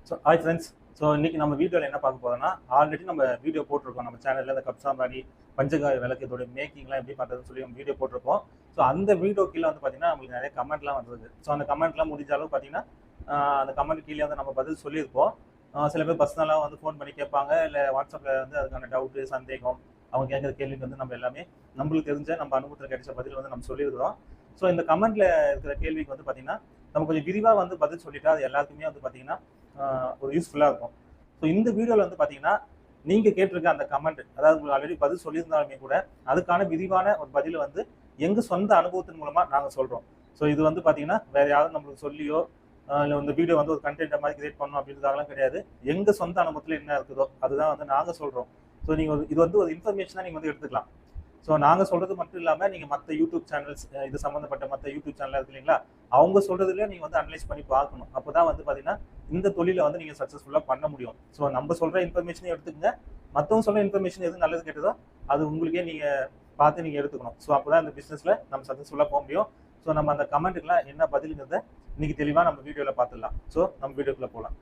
So hi friends. So இன்னைக்கு நம்ம வீடியோவில் என்ன பார்க்க போறோம்னா, ஆல்ரெடி நம்ம வீடியோ போட்டிருக்கோம் நம்ம சேனலில். இந்த கப் சாம்பாரி பஞ்சகாய விளக்கு இதோட மேக்கிங்லாம் எப்படி பண்ணுறதுன்னு சொல்லி நம்ம வீடியோ போட்டிருக்கோம். ஸோ அந்த வீடியோ கீழே வந்து பார்த்தீங்கன்னா நம்மளுக்கு நிறைய கமெண்ட்லாம் வந்திருக்கு. ஸோ அந்த கமெண்ட்லாம் முடிஞ்ச அளவு பார்த்தீங்கன்னா அந்த கமெண்ட் கீழே வந்து நம்ம பதில் சொல்லியிருப்போம். சில பேர் பர்சனலாக வந்து ஃபோன் பண்ணி கேட்பாங்க, இல்லை வாட்ஸ்அப்பில் வந்து அதுக்கான டவுட்டு சந்தேகம் அவங்க கேட்குற கேள்விக்கு வந்து நம்ம எல்லாமே நம்மளுக்கு தெரிஞ்ச நம்ம அனுபவத்தில் கிடைச்ச பதில் வந்து நம்ம சொல்லியிருக்கிறோம். ஸோ இந்த கமெண்ட்ல இருக்கிற கேள்விக்கு வந்து பார்த்தீங்கன்னா நம்ம கொஞ்சம் விரிவாக வந்து பதில் சொல்லிட்டா அது எல்லாருக்குமே வந்து பார்த்தீங்கன்னா ஒரு யூஸ்ஃபுல்லாக இருக்கும். ஸோ இந்த வீடியோவில் வந்து பார்த்தீங்கன்னா நீங்கள் கேட்டிருக்க அந்த கமெண்ட், அதாவது உங்களுக்கு ஆல்ரெடி பதில் சொல்லியிருந்தாலுமே கூட அதுக்கான விரிவான ஒரு பதிலை வந்து எங்கள் சொந்த அனுபவத்தின் மூலமாக நாங்கள் சொல்கிறோம். ஸோ இது வந்து பார்த்தீங்கன்னா வேற யாரும் நம்மளுக்கு சொல்லியோ இல்லை இந்த வீடியோ வந்து ஒரு கண்டென்ட்டை மாதிரி கிரியேட் பண்ணணும் அப்படின்றதாகலாம் கிடையாது. எங்கள் சொந்த அனுபவத்தில் என்ன இருக்குதோ அதுதான் வந்து நாங்கள் சொல்கிறோம். ஸோ நீங்கள் இது வந்து ஒரு இன்ஃபர்மேஷனாக நீங்கள் வந்து எடுத்துக்கலாம். ஸோ நாங்கள் சொல்கிறது மட்டும் இல்லாமல் நீங்கள் மற்ற யூடியூப் சேனல்ஸ், இது சம்மந்தப்பட்ட மற்ற யூடியூப் சேனல் இருக்கு இல்லைங்களா, அவங்க சொல்கிறதுலேயே நீங்கள் வந்து அனலைஸ் பண்ணி பார்க்கணும். அப்போ தான் வந்து பார்த்தீங்கன்னா இந்த தொழிலை வந்து நீங்கள் சக்ஸஸ்ஃபுல்லாக பண்ண முடியும். ஸோ நம்ம சொல்கிற இன்ஃபர்மேஷனே எடுத்துக்கங்க, மற்றவங்க சொல்கிற இன்ஃபர்மேஷன் எது நல்லது கேட்டதோ அது உங்களுக்கே நீங்கள் பார்த்து நீங்கள் எடுத்துக்கணும். ஸோ அப்போ தான் இந்த பிஸ்னஸில் நம்ம சக்ஸஸ்ஃபுல்லாக போக முடியும். ஸோ நம்ம அந்த கமெண்ட்டுக்கெலாம் என்ன பதிலுங்கிறத இன்னைக்கு தெளிவாக நம்ம வீடியோவில் பார்த்துடலாம். ஸோ நம்ம வீடியோக்குள்ளே போகலாம்.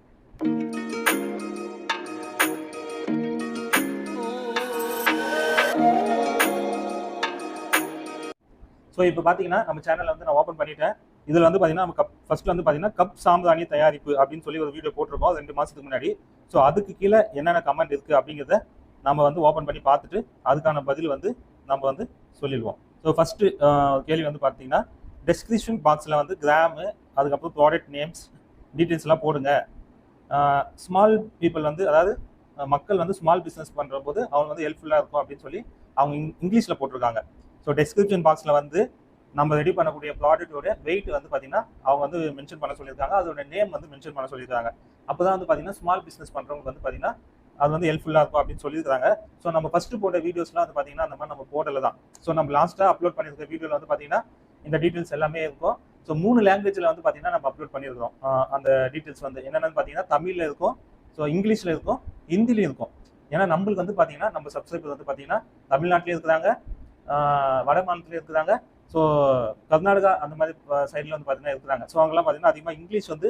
ஸோ இப்போ பார்த்தீங்கன்னா நம்ம சேனலில் வந்து நான் ஓப்பன் பண்ணிட்டேன். இதில் வந்து பார்த்தீங்கன்னா நம்ம ஃபர்ஸ்ட்ல வந்து பார்த்தீங்கன்னா கப் சாம்பிராணி தயாரிப்பு அப்படின்னு சொல்லி ஒரு வீடியோ போட்டிருக்கோம் 2 மாதத்துக்கு முன்னாடி. ஸோ அதுக்கு கீழே என்னென்ன கமெண்ட் இருக்குது அப்படிங்கிறத நம்ம வந்து ஓப்பன் பண்ணி பார்த்துட்டு அதுக்கான பதில் வந்து நம்ம வந்து சொல்லிடுவோம். ஸோ ஃபஸ்ட்டு கேள்வி வந்து பார்த்தீங்கன்னா, டெஸ்கிரிப்ஷன் பாக்ஸில் வந்து கிராமு, அதுக்கப்புறம் ப்ராடக்ட் நேம்ஸ் டீட்டெயில்ஸ்லாம் போடுங்க. ஸ்மால் பீப்புள் வந்து, அதாவது மக்கள் வந்து ஸ்மால் பிஸ்னஸ் பண்ணுற போது அவங்க வந்து ஹெல்ப்ஃபுல்லாக இருக்கும் அப்படின்னு சொல்லி அவங்க இங்கிலீஷில் போட்டிருக்காங்க. ஸோ டெஸ்கிரிப்ஷன் பாக்ஸில் வந்து நம்ம ரெடி பண்ணக்கூடிய ப்ராடக்ட்டோட வெயிட் வந்து பார்த்தீங்கன்னா அவங்க வந்து மென்ஷன் பண்ண சொல்லியிருக்காங்க, அதோட நேம் வந்து மென்ஷன் பண்ண சொல்லியிருக்காங்க. அப்போ தான் வந்து பார்த்தீங்கன்னா ஸ்மால் பிஸ்னஸ் பண்ணுறவங்க வந்து பார்த்தீங்கன்னா அது வந்து ஹெல்ப்ஃபுல்லாக இருக்கும் அப்படின்னு சொல்லியிருக்காங்க. ஸோ நம்ம ஃபஸ்ட்டு போட்ட வீடியோஸ்லாம் வந்து பார்த்தீங்கன்னா அந்த மாதிரி நம்ம போடல தான். ஸோ நம்ம லாஸ்ட்டாக அப்லோட் பண்ணியிருக்க வீடியோவில் வந்து பார்த்தீங்கன்னா இந்த டீட்டெயில்ஸ் எல்லாமே இருக்கும். ஸோ 3 லாங்குவேஜில் வந்து பார்த்தீங்கன்னா நம்ம அப்லோட் பண்ணியிருக்கிறோம். அந்த டீட்டெயில்ஸ் வந்து என்னென்னு பார்த்தீங்கன்னா தமிழில் இருக்கும், ஸோ இங்கிலீஷில் இருக்கும், ஹிந்திலையும் இருக்கும். ஏன்னா நம்மளுக்கு வந்து பார்த்தீங்கன்னா நம்ம சப்ஸ்கிரைபர் வந்து பார்த்தீங்கன்னா தமிழ்நாட்டிலையும் இருக்கிறாங்க, வட மாநிலத்திலையும் இருக்கிறாங்க, ஸோ கர்நாடகா அந்த மாதிரி சைடில் வந்து பார்த்தீங்கன்னா இருக்கிறாங்க. ஸோ அவங்கெல்லாம் பார்த்தீங்கன்னா அதிகமாக இங்கிலீஷ் வந்து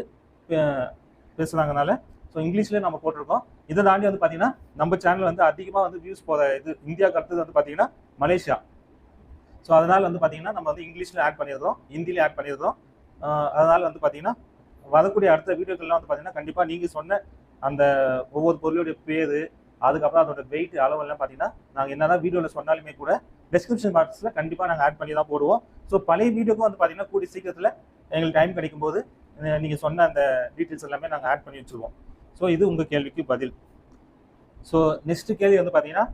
பேசுகிறாங்கனால ஸோ இங்கிலீஷ்லேயே நம்ம போட்டிருக்கோம். இதை தாண்டி வந்து பார்த்தீங்கன்னா நம்ம சேனல் வந்து அதிகமாக வந்து வியூஸ் போகிற இது இந்தியாவுக்கு அடுத்தது வந்து பார்த்தீங்கன்னா மலேசியா. ஸோ அதனால் வந்து பார்த்தீங்கன்னா நம்ம வந்து இங்கிலீஷில் ஆட் பண்ணியிருந்தோம், ஹிந்திலையும் ஆட் பண்ணியிருந்தோம். அதனால் வந்து பார்த்தீங்கன்னா வரக்கூடிய அடுத்த வீடியோக்கள்லாம் வந்து பார்த்தீங்கன்னா கண்டிப்பாக நீங்கள் சொன்ன அந்த ஒவ்வொரு பொருளுடைய பேர், அதுக்கப்புறம் அதோட வெயிட் அளவெல்லாம் பார்த்தீங்கன்னா நாங்கள் என்னதான் வீடியோவில் சொன்னாலுமே கூட டிஸ்கிரிப்ஷன் பாக்ஸில் கண்டிப்பாக நாங்கள் ஆட் பண்ணி தான் போடுவோம். ஸோ பழைய வீடியோக்கும் வந்து பார்த்தீங்கன்னா கூடிய சீக்கிரத்தில் எங்களுக்கு டைம் கிடைக்கும் போது நீங்கள் சொன்ன அந்த டீட்டெயில்ஸ் எல்லாமே நாங்கள் ஆட் பண்ணி வச்சுருவோம். ஸோ இது உங்கள் கேள்விக்கு பதில். ஸோ நெக்ஸ்ட் கேள்வி வந்து பார்த்தீங்கன்னா,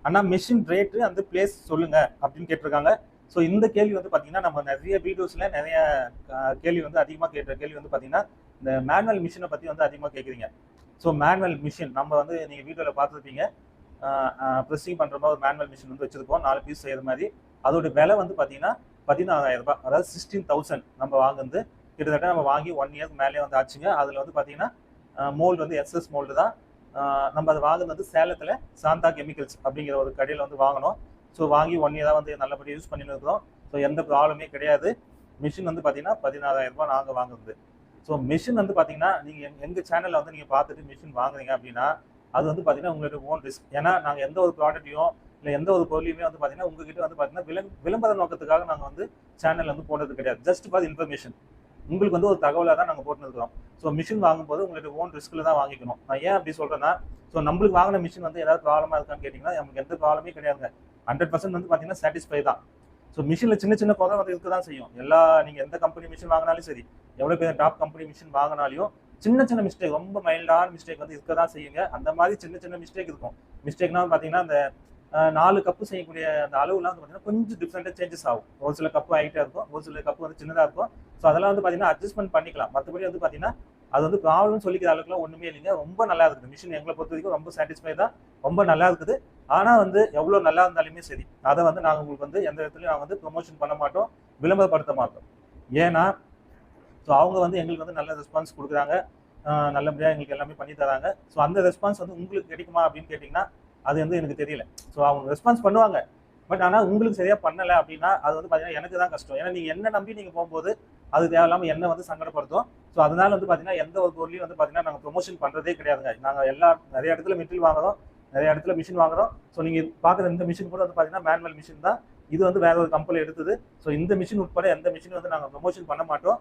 அண்ணா மெஷின் ரேட்டு அந்த பிளேஸ் சொல்லுங்கள் அப்படின்னு கேட்டிருக்காங்க. ஸோ இந்த கேள்வி வந்து பார்த்தீங்கன்னா நம்ம நிறைய வீடியோஸில் நிறைய கேள்வி வந்து அதிகமாக கேட்ட கேள்வி வந்து பார்த்தீங்கன்னா இந்த மேனுவல் மிஷினை பற்றி வந்து அதிகமாக கேட்குறீங்க. ஸோ மேனுவல் மிஷின் நம்ம வந்து நீங்கள் வீடியோவில் பார்த்துருப்பீங்க, ப்ரெஸ்ஸிங் பண்ணுற மாதிரி ஒரு மேனுவல் மிஷின் வந்து வச்சுருக்கோம், 4 பீஸ் செய்கிற மாதிரி. அதோட விலை வந்து பார்த்தீங்கன்னா 16,000 ரூபாய், அதாவது 16,000 நம்ம வாங்குறது. கிட்டத்தட்ட நம்ம வாங்கி 1 இயர்க்கு மேலே வந்து ஆச்சுங்க. அதில் வந்து பார்த்தீங்கன்னா மோல்டு வந்து எஸ்எஸ் மோல்டு தான். நம்ம அதை வாங்குறது வந்து சேலத்தில் சாந்தா கெமிக்கல்ஸ் அப்படிங்கிற ஒரு கடையில் வந்து வாங்கினோம். ஸோ வாங்கி 1 இயராக வந்து நல்லபடியாக யூஸ் பண்ணிட்டு இருக்கிறோம். ஸோ எந்த ப்ராப்ளமே கிடையாது. மிஷின் வந்து பார்த்தீங்கன்னா 16,000 ரூபாய் நாங்கள் வாங்குறது. ஸோ மிஷின் வந்து பார்த்தீங்கன்னா நீங்கள் எங்கள் சேனலில் வந்து நீங்கள் பார்த்துட்டு மிஷின் வாங்குறீங்க அப்படின்னா அது வந்து பார்த்தீங்கன்னா உங்களோட ஓன் ரிஸ்க். ஏன்னா நாங்கள் எந்த ஒரு ப்ராடக்ட்டையும் இல்லை எந்த ஒரு பொருளையுமே வந்து பார்த்தீங்கன்னா உங்ககிட்ட வந்து பார்த்தீங்கன்னா விளம்பர நோக்கத்துக்காக நாங்கள் வந்து சேனலில் வந்து போடுறது கிடையாது. ஜஸ்ட் ஃபார் இன்ஃபர்மேஷன், உங்களுக்கு வந்து ஒரு தகவலாக தான் நாங்கள் போட்டுருக்கிறோம். ஸோ மிஷின் வாங்கும்போது உங்களோட ஓன் ரிஸ்கில் தான் வாங்கிக்கணும். நான் ஏன் அப்படி சொல்கிறேன்னா, ஸோ நம்மளுக்கு வாங்கின மிஷின் வந்து ஏதாவது ப்ராப்ளமாக இருக்கான்னு கேட்டிங்கன்னா நமக்கு எந்த ப்ராப்ளமே கிடையாதுங்க. 100% வந்து பார்த்தீங்கன்னா சாட்டிஸ்ஃபை தான். ஸோ மிஷினில் சின்ன சின்ன குறை வந்து இருக்க தான் செய்யும். நீங்கள் எந்த கம்பெனி மிஷின் வாங்கினாலும் சரி, எவ்வளோ பேர் டாப் கம்பெனி மிஷின் வாங்கினாலையும் சின்ன சின்ன மிஸ்டேக், ரொம்ப மைல்டான மிஸ்டேக் வந்து இருக்க தான் செய்யுங்க. அந்த மாதிரி சின்ன சின்ன மிஸ்டேக் இருக்கும். மிஸ்டேக்னா பார்த்தீங்கன்னா அந்த 4 கப்பு செய்யக்கூடிய அந்த அளவுலாம் வந்து பார்த்தீங்கன்னா கொஞ்சம் டிஃப்ரெண்ட்டாக சேஞ்சஸ் ஆகும். ஒரு சில கப்பு ஹைட்டாக இருக்கும், ஒரு சில கப்பு வந்து சின்னதாக இருக்கும். ஸோ அதெல்லாம் வந்து பார்த்தீங்கன்னா அட்ஜஸ்ட்மெண்ட் பண்ணிக்கலாம். மற்றபடி வந்து பார்த்தீங்கன்னா அது வந்து ப்ராப்ளம்னு சொல்லிக்கிற அளவுக்குலாம் ஒன்றுமே இல்லைங்க. ரொம்ப நல்லா இருக்குது மிஷின். எங்களை பொறுத்த வரைக்கும் ரொம்ப சாட்டிஸ்ஃபை தான், ரொம்ப நல்லா இருக்குது. ஆனால் வந்து எவ்வளோ நல்லா இருந்தாலுமே சரி, அதை வந்து நாங்கள் உங்களுக்கு வந்து எந்த இடத்துலையும் நாங்கள் வந்து ப்ரொமோஷன் பண்ண மாட்டோம், விளம்பரப்படுத்த மாட்டோம். ஏன்னா ஸோ அவங்க வந்து எங்களுக்கு வந்து நல்ல ரெஸ்பான்ஸ் கொடுக்குறாங்க, நல்லபடியாக எங்களுக்கு எல்லாமே பண்ணி தராங்க. ஸோ அந்த ரெஸ்பான்ஸ் வந்து உங்களுக்கு கிடைக்குமா அப்படின்னு கேட்டிங்கன்னா அது வந்து எனக்கு தெரியல. ஸோ அவங்க ரெஸ்பான்ஸ் பண்ணுவாங்க, பட் ஆனால் உங்களுக்கு சரியாக பண்ணலை அப்படின்னா அது வந்து பார்த்தீங்கன்னா எனக்கு தான் கஷ்டம். ஏன்னா நீங்கள் என்ன நம்பி நீங்கள் போகும்போது அது தேவையில்லாமல் என்ன வந்து சங்கடப்படுத்தும். ஸோ அதனால வந்து பார்த்தீங்கன்னா எந்த ஒரு பொருளையும் வந்து பார்த்தீங்கன்னா நாங்கள் ப்ரொமோஷன் பண்ணுறதே கிடையாதுங்க. நாங்கள் நிறைய இடத்துல மெட்டீரியல் வாங்குறோம், நிறைய இடத்துல மிஷின் வாங்குறோம். ஸோ நீங்கள் பார்க்குற இந்த மிஷின் கூட வந்து பார்த்தீங்கன்னா மேனுவல் மிஷின் தான். இது வந்து வேற ஒரு கம்பெனி எடுத்தது. ஸோ இந்த மிஷின் உட்பட எந்த மிஷின் வந்து நாங்கள் ப்ரொமோஷன் பண்ண மாட்டோம்.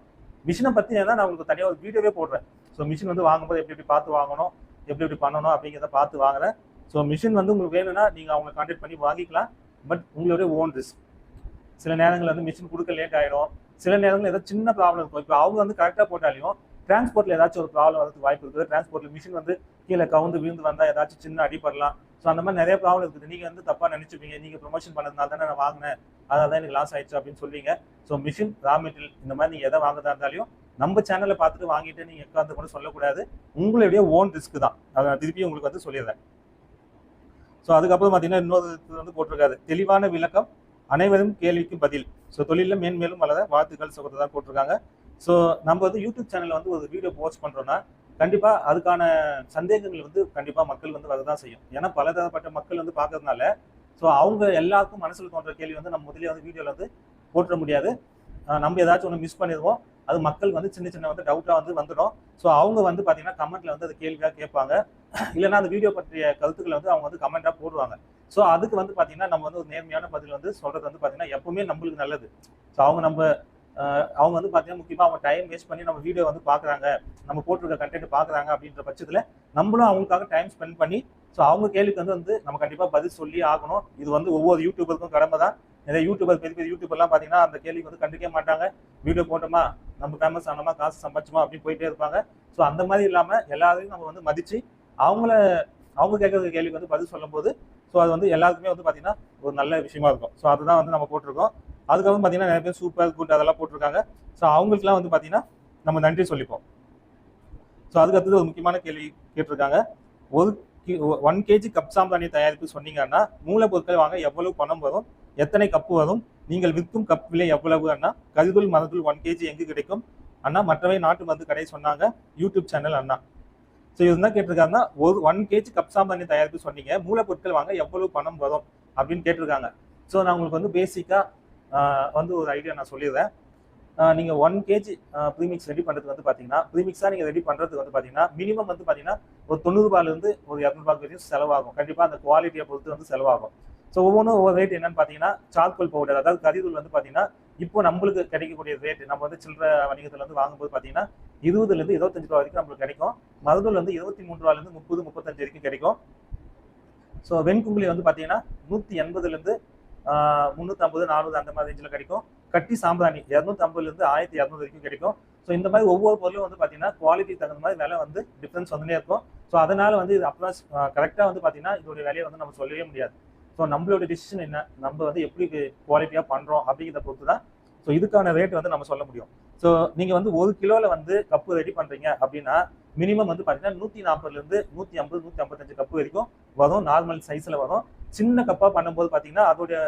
மிஷினை பற்றி ஏன்னா நான் உங்களுக்கு தனியாக ஒரு வீடியோவே போடுறேன். ஸோ மிஷின் வந்து வாங்கும்போது எப்படி பார்த்து வாங்கணும், எப்படி பண்ணணும் அப்படிங்கிறத பார்த்து வாங்குறேன். ஸோ மிஷின் வந்து உங்களுக்கு வேணும்னா நீங்கள் அவங்களை கான்டாக்ட் பண்ணி வாங்கிக்கலாம். பட் உங்களுடைய ஓன் ரிஸ்க். சில நேரங்களில் வந்து மிஷின் கொடுக்க லேட் ஆகிடும். சில நேரங்களில் ஏதாவது சின்ன ப்ராப்ளம் இருக்கும். இப்போ அவங்க வந்து கரெக்டாக போட்டாலையும் டிரான்ஸ்போர்ட்டில் ஏதாச்சும் ஒரு ப்ராப்ளம் வரதுக்கு வாய்ப்பு இருக்குது. டிரான்ஸ்போர்ட்டில் மிஷின் வந்து கீழே கவுந்து விழுந்து வந்தால் ஏதாச்சும் சின்ன அடிப்படலாம். ஸோ அந்த மாதிரி நிறைய ப்ராப்ளம் இருக்குது. நீங்கள் வந்து தப்பாக நினச்சிப்பீங்க, நீங்கள் ப்ரொமோஷன் பண்ணதுனால தானே நான் வாங்கினேன், அதான் எனக்கு லாஸ் ஆயிடுச்சு அப்படின்னு சொல்லுவீங்க. ஸோ மிஷின், ரா மெட்டீரியல் இந்த மாதிரி நீங்கள் எதை வாங்குறதா இருந்தாலும் நம்ம சேனலில் பார்த்துட்டு வாங்கிட்டு நீங்கள் எக்காந்து கூட சொல்லக்கூடாது. உங்களுடைய ஓன் ரிஸ்க் தான். அதை நான் திருப்பி உங்களுக்கு வந்து சொல்லிடுறேன். ஸோ அதுக்கப்புறம் பார்த்தீங்கன்னா இன்னொரு வந்து போட்டிருக்காரு, தெளிவான விளக்கம், அனைவரும் கேள்விக்கு பதில். ஸோ தொழிலில் மேன்மேலும் வளர வாழ்த்துக்கள் சுகத்தை தான் போட்டிருக்காங்க. ஸோ நம்ம வந்து யூடியூப் சேனலில் வந்து ஒரு வீடியோ போஸ்ட் பண்ணுறோன்னா கண்டிப்பாக அதுக்கான சந்தேகங்கள் வந்து கண்டிப்பாக மக்கள் வந்து வரதான் செய்யும். ஏன்னா பலதரப்பட்ட மக்கள் வந்து பார்க்கறதுனால ஸோ அவங்க எல்லாருக்கும் மனசில் தோன்ற கேள்வி வந்து நம்ம முதலே வந்து வீடியோவில் வந்து போட்டுற முடியாது. நம்ம ஏதாச்சும் ஒன்று மிஸ் பண்ணிடுவோம். அது மக்கள் வந்து சின்ன சின்ன வந்து டவுட்டாக வந்து வந்துடும். ஸோ அவங்க வந்து பார்த்தீங்கன்னா கமெண்ட்ல வந்து அது கேள்வியாக கேட்பாங்க. இல்லைன்னா அந்த வீடியோ பற்றிய கருத்துக்களை வந்து அவங்க வந்து கமெண்ட்டாக போடுவாங்க. ஸோ அதுக்கு வந்து பார்த்தீங்கன்னா நம்ம வந்து ஒரு நேர்மையான பதில் வந்து சொல்றது வந்து பார்த்தீங்கன்னா எப்பவுமே நம்மளுக்கு நல்லது. ஸோ அவங்க வந்து பார்த்தீங்கன்னா முக்கியமாக அவங்க டைம் வேஸ்ட் பண்ணி நம்ம வீடியோ வந்து பார்க்குறாங்க, நம்ம போட்டிருக்க கண்டென்ட் பார்க்குறாங்க அப்படின்ற பட்சத்தில் நம்மளும் அவங்களுக்காக டைம் ஸ்பெண்ட் பண்ணி ஸோ அவங்க கேள்விக்கு வந்து நம்ம கண்டிப்பாக பதில் சொல்லி ஆகணும். இது வந்து ஒவ்வொரு யூடியூபருக்கும் கடமை தான். நிறைய யூடியூபர், பெரிய பெரிய யூடியூபர்லாம் பார்த்தீங்கன்னா அந்த கேள்விக்கு வந்து கண்டிக்க மாட்டாங்க. வீடியோ போட்டோமா, நம்ம ஃபேமஸ் ஆனோமா, காசு சம்பாதிச்சோமா அப்படின்னு போயிட்டே இருப்பாங்க. ஸோ அந்த மாதிரி இல்லாமல் எல்லாரையும் நம்ம வந்து மதித்து அவங்க கேட்குற கேள்விக்கு வந்து பதில் சொல்லும்போது ஸோ அது வந்து எல்லாருக்குமே வந்து பார்த்தீங்கன்னா ஒரு நல்ல விஷயமா இருக்கும். ஸோ அதுதான் வந்து நம்ம போட்டிருக்கோம். அதுக்கப்புறம் பார்த்தீங்கன்னா நிறைய பேர் சூப்பர் குட் அதெல்லாம் போட்டிருக்காங்க. ஸோ அவங்களுக்குலாம் வந்து பார்த்தீங்கன்னா நம்ம நன்றி சொல்லிப்போம். ஸோ அதுக்கு ஒரு முக்கியமான கேள்வி கேட்டிருக்காங்க. 1 kg கப் சாம்பிராணி தயாரிப்பு சொன்னீங்கன்னா மூலப்பொருட்கள் வாங்க எவ்வளவு பணம் வரும், எத்தனை கப்பு வரும், நீங்கள் விற்கும் கப் விலை எவ்வளவு அண்ணா, கரிதூள் மரத்தூள் 1 kg எங்கு கிடைக்கும் அண்ணா, மற்றவை நாட்டு மருந்து கடை சொன்னாங்க, யூடியூப் சேனல் அண்ணா. ஸோ இதுதான் கேட்டிருக்காங்கன்னா 1 kg கப் சாம்பிராணி தயாரிப்பு சொன்னீங்க, மூலப்பொருட்கள் வாங்க எவ்வளவு பணம் வரும் அப்படின்னு கேட்டிருக்காங்க. ஸோ நான் உங்களுக்கு வந்து பேசிக்காக வந்து ஒரு ஐடியா நான் சொல்லிடுறேன். நீங்கள் 1 kg ப்ரீமிக்ஸ் ரெடி பண்ணுறதுக்கு வந்து பார்த்தீங்கன்னா ப்ரீமிக்ஸாக நீங்கள் ரெடி பண்ணுறதுக்கு வந்து பார்த்தீங்கன்னா மினிமம் வந்து பார்த்தீங்கன்னா ஒரு 90 ரூபாயிலிருந்து ஒரு 200 ரூபாய்க்கு வரையும் செலவாகும். கண்டிப்பாக அந்த குவாலிட்டியை பொறுத்து வந்து செலவாகும். ஸோ ஒவ்வொரு ரேட் என்னன்னு பார்த்தீங்கன்னா சார்கோல் பவுடர், அதாவது கரிதூள் வந்து பார்த்தீங்கன்னா இப்போ நம்மளுக்கு கிடைக்கக்கூடிய ரேட் நம்ம வந்து சில்லற வணிகத்தில் வந்து வாங்கும்போது பார்த்தீங்கன்னா 20லேருந்து 25 ரூபா வரைக்கும் நம்மளுக்கு கிடைக்கும். மருதூள் வந்து 23 ரூபாயிலேருந்து 30, 35 வரைக்கும் கிடைக்கும். ஸோ வெண்குங்குலி வந்து பார்த்தீங்கன்னா 180லேருந்து 350, 400 அந்த மாதிரி ரேஞ்சில் கிடைக்கும். கட்டி சாம்பிராணி 250லேருந்து 1200 வரைக்கும் கிடைக்கும். ஸோ இந்த மாதிரி ஒவ்வொரு பொருளும் வந்து பார்த்தீங்கன்னா குவாலிட்டி தகுந்த மாதிரி விலை வந்து டிஃப்ரென்ஸ் வந்துனே இருக்கும். ஸோ அதனால வந்து இது அப்போ கரெக்டாக வந்து பார்த்தீங்கன்னா இதோடைய விலையை வந்து நம்ம சொல்லவே முடியாது. ஸோ நம்மளோட டிசிஷன் என்ன, நம்ம வந்து எப்படி குவாலிட்டியாக பண்ணுறோம் அப்படிங்கிறத பொறுத்து தான் ஸோ இதுக்கான ரேட் வந்து நம்ம சொல்ல முடியும். ஸோ நீங்கள் வந்து 1 கிலோவில் வந்து கப்பு ரெடி பண்ணுறீங்க அப்படின்னா மினிமம் வந்து பார்த்தீங்கன்னா 140லேருந்து 150, 155 கப்பு வரைக்கும் வரும். நார்மல் சைஸில் வரும். சின்ன கப்பாக பண்ணும்போது பார்த்தீங்கன்னா அதோடைய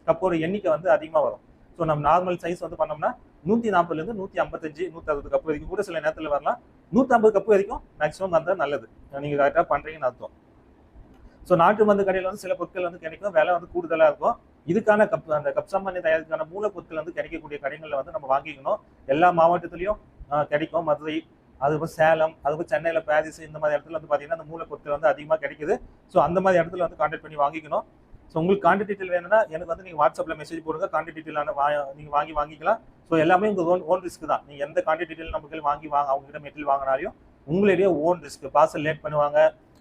கப்போட எண்ணிக்கை வந்து அதிகமாக வரும். ஸோ நம்ம நார்மல் சைஸ் வந்து பண்ணோம்னா 140லேருந்து 155, 160 கப்பு வரைக்கும் கூட சில நேரத்தில் வரலாம். 150 கப்பு வரைக்கும் மேக்ஸிமம் வந்தால் நல்லது. நீங்கள் கரெக்டாக பண்ணுறீங்கன்னு அர்த்தம். ஸோ நாட்டு மருந்து கடையில் வந்து சில பொருட்கள் வந்து கிடைக்கும், விலை வந்து கூடுதலாக இருக்கும். இதுக்கான அந்த கப் சாம்பிராணி தயாரிக்கான மூலப்பொருட்கள் வந்து கிடைக்கக்கூடிய கடைகளில் வந்து நம்ம வாங்கிக்கணும். எல்லா மாவட்டத்திலையும் கிடைக்கும். மதுரை, அதுக்கப்புறம் சேலம், அதுக்கப்புறம் சென்னையில், பாரிஸ் இந்த மாதிரி இடத்துல வந்து பார்த்தீங்கன்னா அந்த மூலப்பொருட்கள் வந்து அதிகமாக கிடைக்குது. ஸோ அந்த மாதிரி இடத்துல வந்து கான்டாக்ட் பண்ணி வாங்கிக்கணும். ஸோ உங்களுக்கு கான்டாக்ட் டீட்டெயில் வேணும்னா எனக்கு வந்து நீங்கள் வாட்ஸ்அப்பில் மெசேஜ் போடுங்க. கான்டாக்ட் டீட்டெயிலான நீங்கள் வாங்கிக்கலாம். ஸோ எல்லாமே உங்கள் ஓன் ரிஸ்க் தான். நீங்கள் எந்த கான்டாக்ட் டீட்டெயில் நமக்கு அவங்ககிட்ட மெட்டீரியல் வாங்கினாலையும் உங்களுடைய ஓன் ரிஸ்க். பார்சல் லேட் பண்ணுவாங்க,